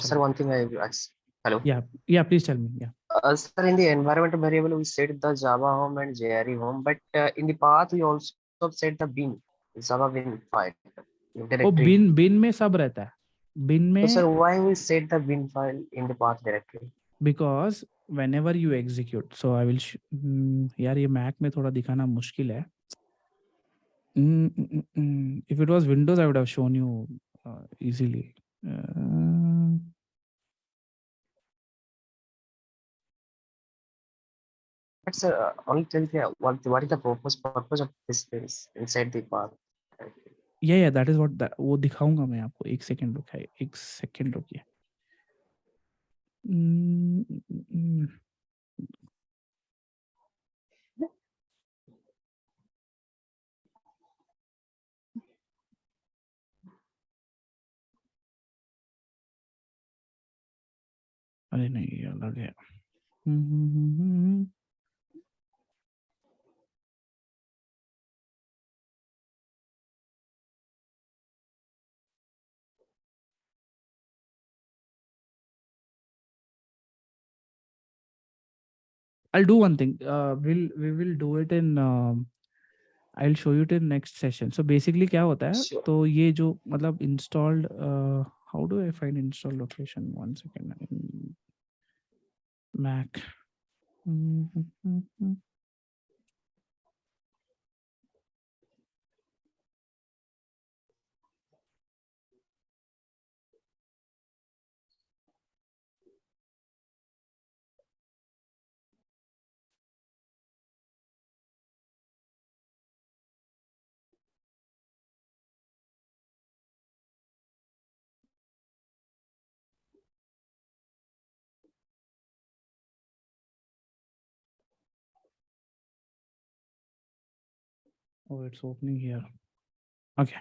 Sir, Chalo. one thing I will ask. Hello. Yeah. Please tell me. Yeah. Sir, in the environment variable, we set the Java home and JRE home, but in the path, we also set the bin, Java bin file Oh, directory. bin में सब रहता है. Bin So, sir, में why we set the bin file in the path directory? because whenever you execute, so I will. यार ये Mac में थोड़ा दिखाना मुश्किल है. If it was Windows, I would have shown you easily. But sir, only tell me what is the purpose of this things inside the path? Yeah, that is what वो दिखाऊंगा मैं आपको. एक सेकंड रुकिए. एक सेकंड रुकिए. अरे नहीं, ये अलग है. I'll do one thing. We will do it in. I'll show you it in next session. So basically क्या होता है? Sure. तो ये जो मतलब installed. How do I find install location? 1 second. In Mac. Oh, it's opening here. Okay.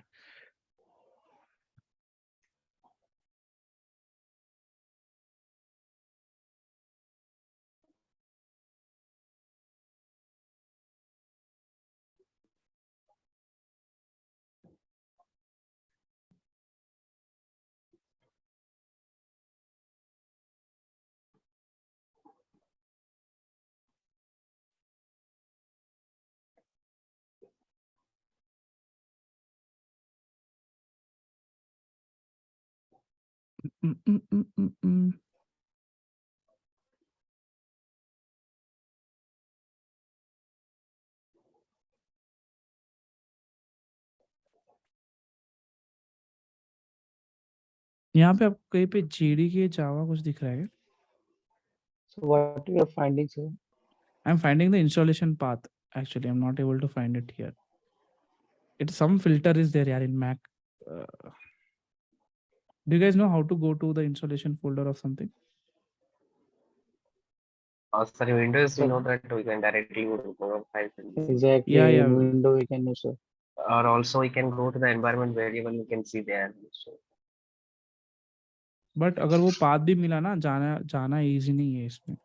यहाँ पे आपको कहीं पे जेडी के जावा कुछ दिख रहा है क्या? So what we are finding, sir? I'm finding the installation path. Actually, I'm not able to find it here. It's some filter is there, yeah, in Mac. Do you guys know how to go to the installation folder of something? For Windows, Sir, you know that we can directly go to files and see. exactly. Yeah, yeah. In window we can use, sir. Or also we can go to the environment variable, you can see there. So, but अगर वो path भी मिला ना, जाना जाना easy नहीं है इसमें.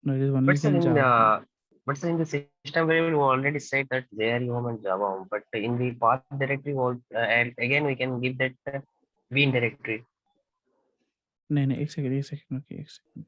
No, it is only but sir, from in Java. in the system variable, we already said that there you home and Java home. But in the path directory, and again we can give that Win directory. नहीं नहीं, एक second okay, एक second.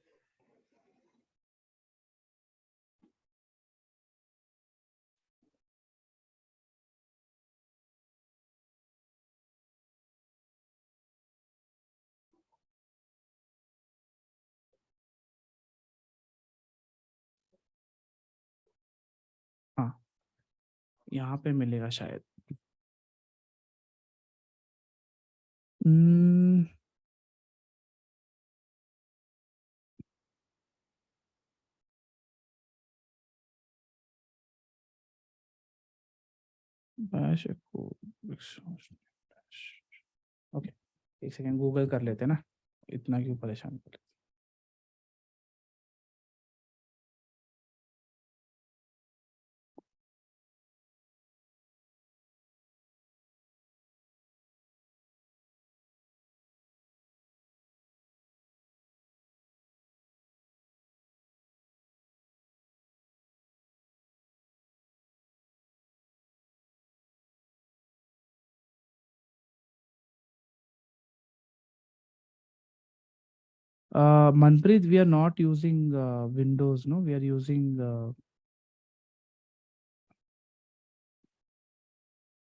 हाँ, यहाँ पे मिलेगा शायद. Hmm, bash echo okay, एक सेकंड गूगल कर लेते हैं ना, इतना क्यों परेशान कर. Manpreet, we are not using Windows, no, we are using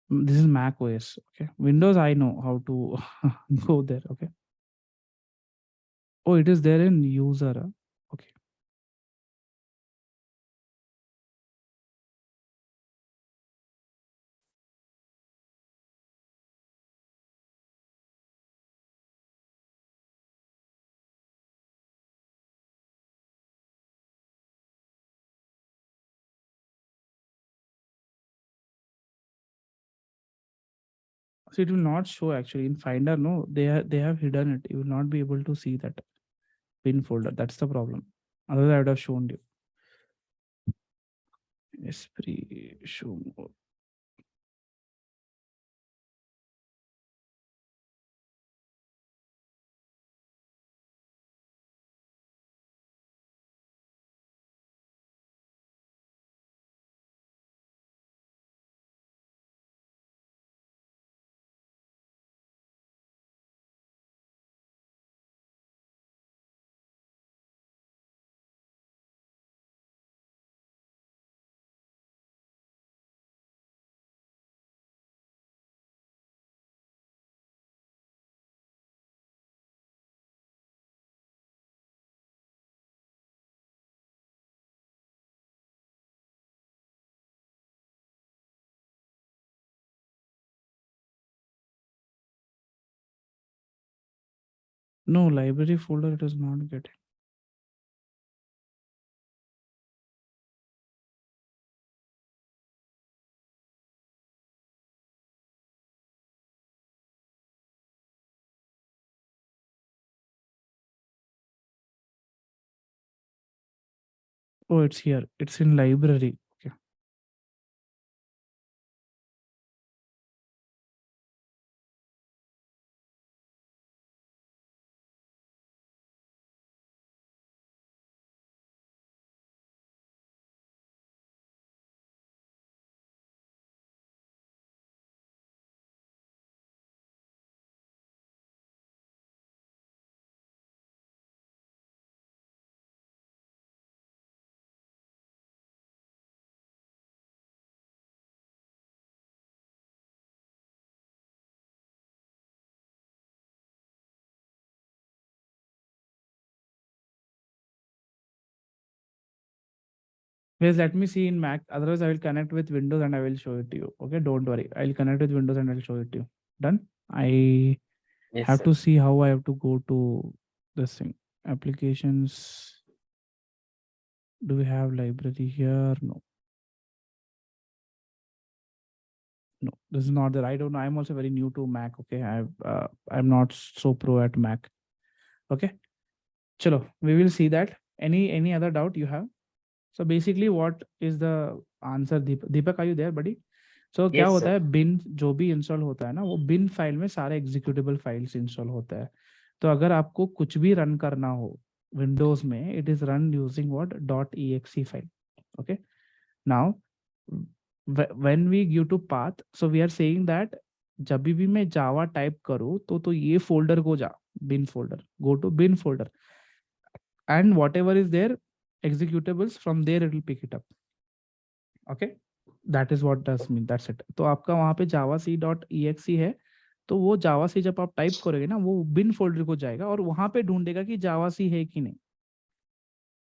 this is Mac OS. Okay, Windows I know how to go there. Okay. Oh, it is there in user. Okay. So it will not show actually in Finder. No, they have hidden it. You will not be able to see that pin folder. That's the problem. Otherwise, I would have shown you. Esprit show more. No, library folder it is not getting. Oh, it's here. It's in library. Okay. Please let me see in Mac. Otherwise, I will connect with Windows and I will show it to you. Okay, don't worry. I'll connect with Windows and I'll show it to you. Done? I Yes, have sir. to see how I have to go to this thing. Applications. Do we have library here? No. No, this is not there. I don't know. I'm also very new to Mac. Okay, I'm not so pro at Mac. Okay, chalo, we will see that. Any other doubt you have? So basically, what is the answer? Deepak, are you there, buddy? So क्या Yes, होता sir. है, बिन जो भी install होता है ना, वो बिन file में सारे एग्जीक्यूटेबल फाइल्स इंस्टॉल होता है. तो अगर आपको कुछ भी रन करना हो विंडोज में, it is run using what .exe file. Okay, now when we give to path, so we are saying that जब भी मैं जावा टाइप करूँ तो ये फोल्डर को जा, bin folder, go to bin folder, and whatever is there executables from there it will pick it up. Okay, that is what does mean, that's it. तो आपका वहां पे javac.exe है, तो वो javac जब आप टाइप करोगे ना, वो bin folder को जाएगा और वहां पे ढूंढेगा कि javac है कि नहीं.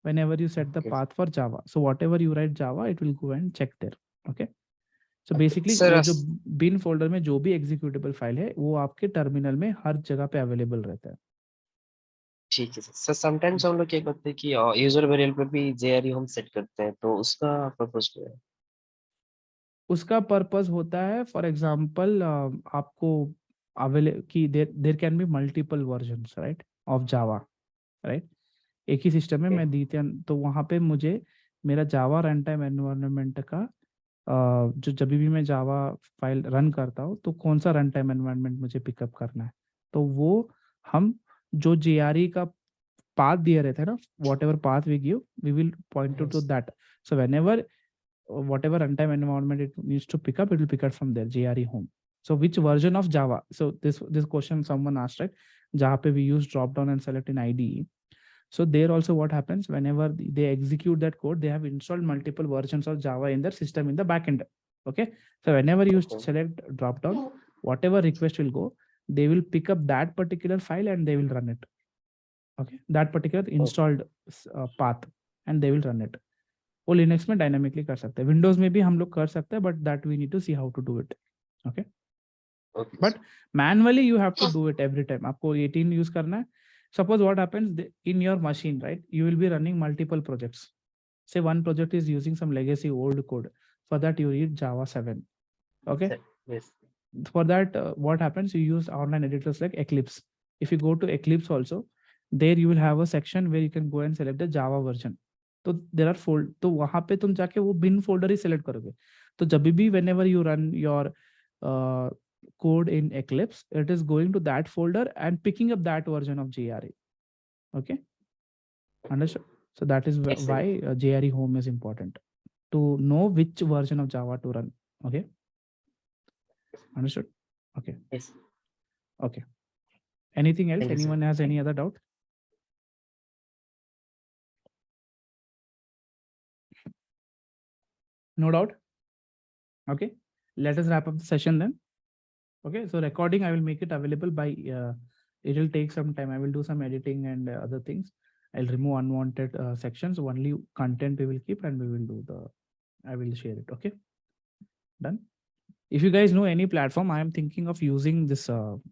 Whenever you set the Okay. path for Java, so whatever you write Java, it will go and check there. Okay. So basically Sir, ये जो bin folder में जो भी executable फाइल है वो आपके टर्मिनल में हर जगह पे अवेलेबल रहता है. ठीक है सर. सर समटाइम्स हम लोग क्या करते हैं कि यूजर वेरिएबल पे भी जेआरई हम सेट करते हैं, तो उसका पर्पस क्या है? उसका पर्पस होता है, फॉर एग्जांपल आपको अवेलेबल की there can be multiple versions, right, of Java, right. एक ही सिस्टम में मैं दी थी, तो वहां पे मुझे मेरा जावा रन टाइम एनवायरनमेंट का जो जब भी मैं जावा फाइल रन करता हूँ तो कौन सा रन टाइम एनवायरनमेंट मुझे पिकअप करना है, तो वो हम जो जेआरई का path दिए रहते हैं ना, whatever path we give, we will point to that. So whenever whatever runtime environment it needs to pick up, it will pick up from there, JRE home. So which version of Java? So this question someone asked, right? Java pe we use drop down and select in IDE. So there also what happens, whenever they execute that code, they have installed multiple versions of Java in their system in the backend. Okay. So whenever you select drop down, whatever request will go, they will pick up that particular file and they will run it. Okay, that particular installed path, and they will run it. वो Linux में dynamically कर सकते हैं, Windows में भी हम लोग कर सकते हैं, but that we need to see how to do it. Okay, but manually you have to do it every time. आपको 18 यूज करना है. Suppose what happens in your machine, right, you will be running multiple projects. say one project is using some legacy old code, for that you need Java 7. Okay, Yes. for that what happens, you use online editors like Eclipse. If you go to Eclipse also, there you will have a section where you can go and select the Java version. तो there are fold, तो वहां पे तुम जाके वो bin folder ही select करोगे. तो जब भी whenever you run your code in Eclipse, it is going to that folder and picking up that version of JRE. Okay, understood? So that is why JRE home is important, to know which version of Java to run. Okay, understood? Okay. Yes. Okay. Anything else? Thank you, sir. Anyone has any other doubt? No doubt? Okay. Let us wrap up the session then. Okay. So recording, I will make it available by, it will take some time. I will do some editing and other things. I'll remove unwanted sections. Only content we will keep, and we will do I will share it. Okay. Done. If you guys know any platform, I am thinking of using this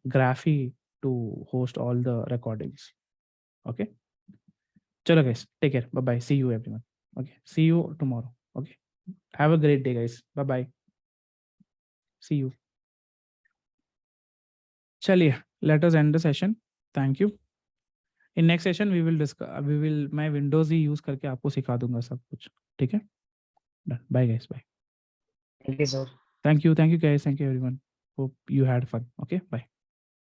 Graphy to host all the recordings. Okay. Chalo guys, take care. Bye bye. See you everyone. Okay. See you tomorrow. Okay. Have a great day, guys. Bye bye. See you. Chaliye, let us end the session. Thank you. In next session we will discuss. मैं Windows ही use करके आपको सिखा दूंगा सब कुछ. ठीक है? Done. Bye guys. Bye. Thank you, sir. Thank you. Thank you guys. Thank you everyone. Hope you had fun. Okay. Bye.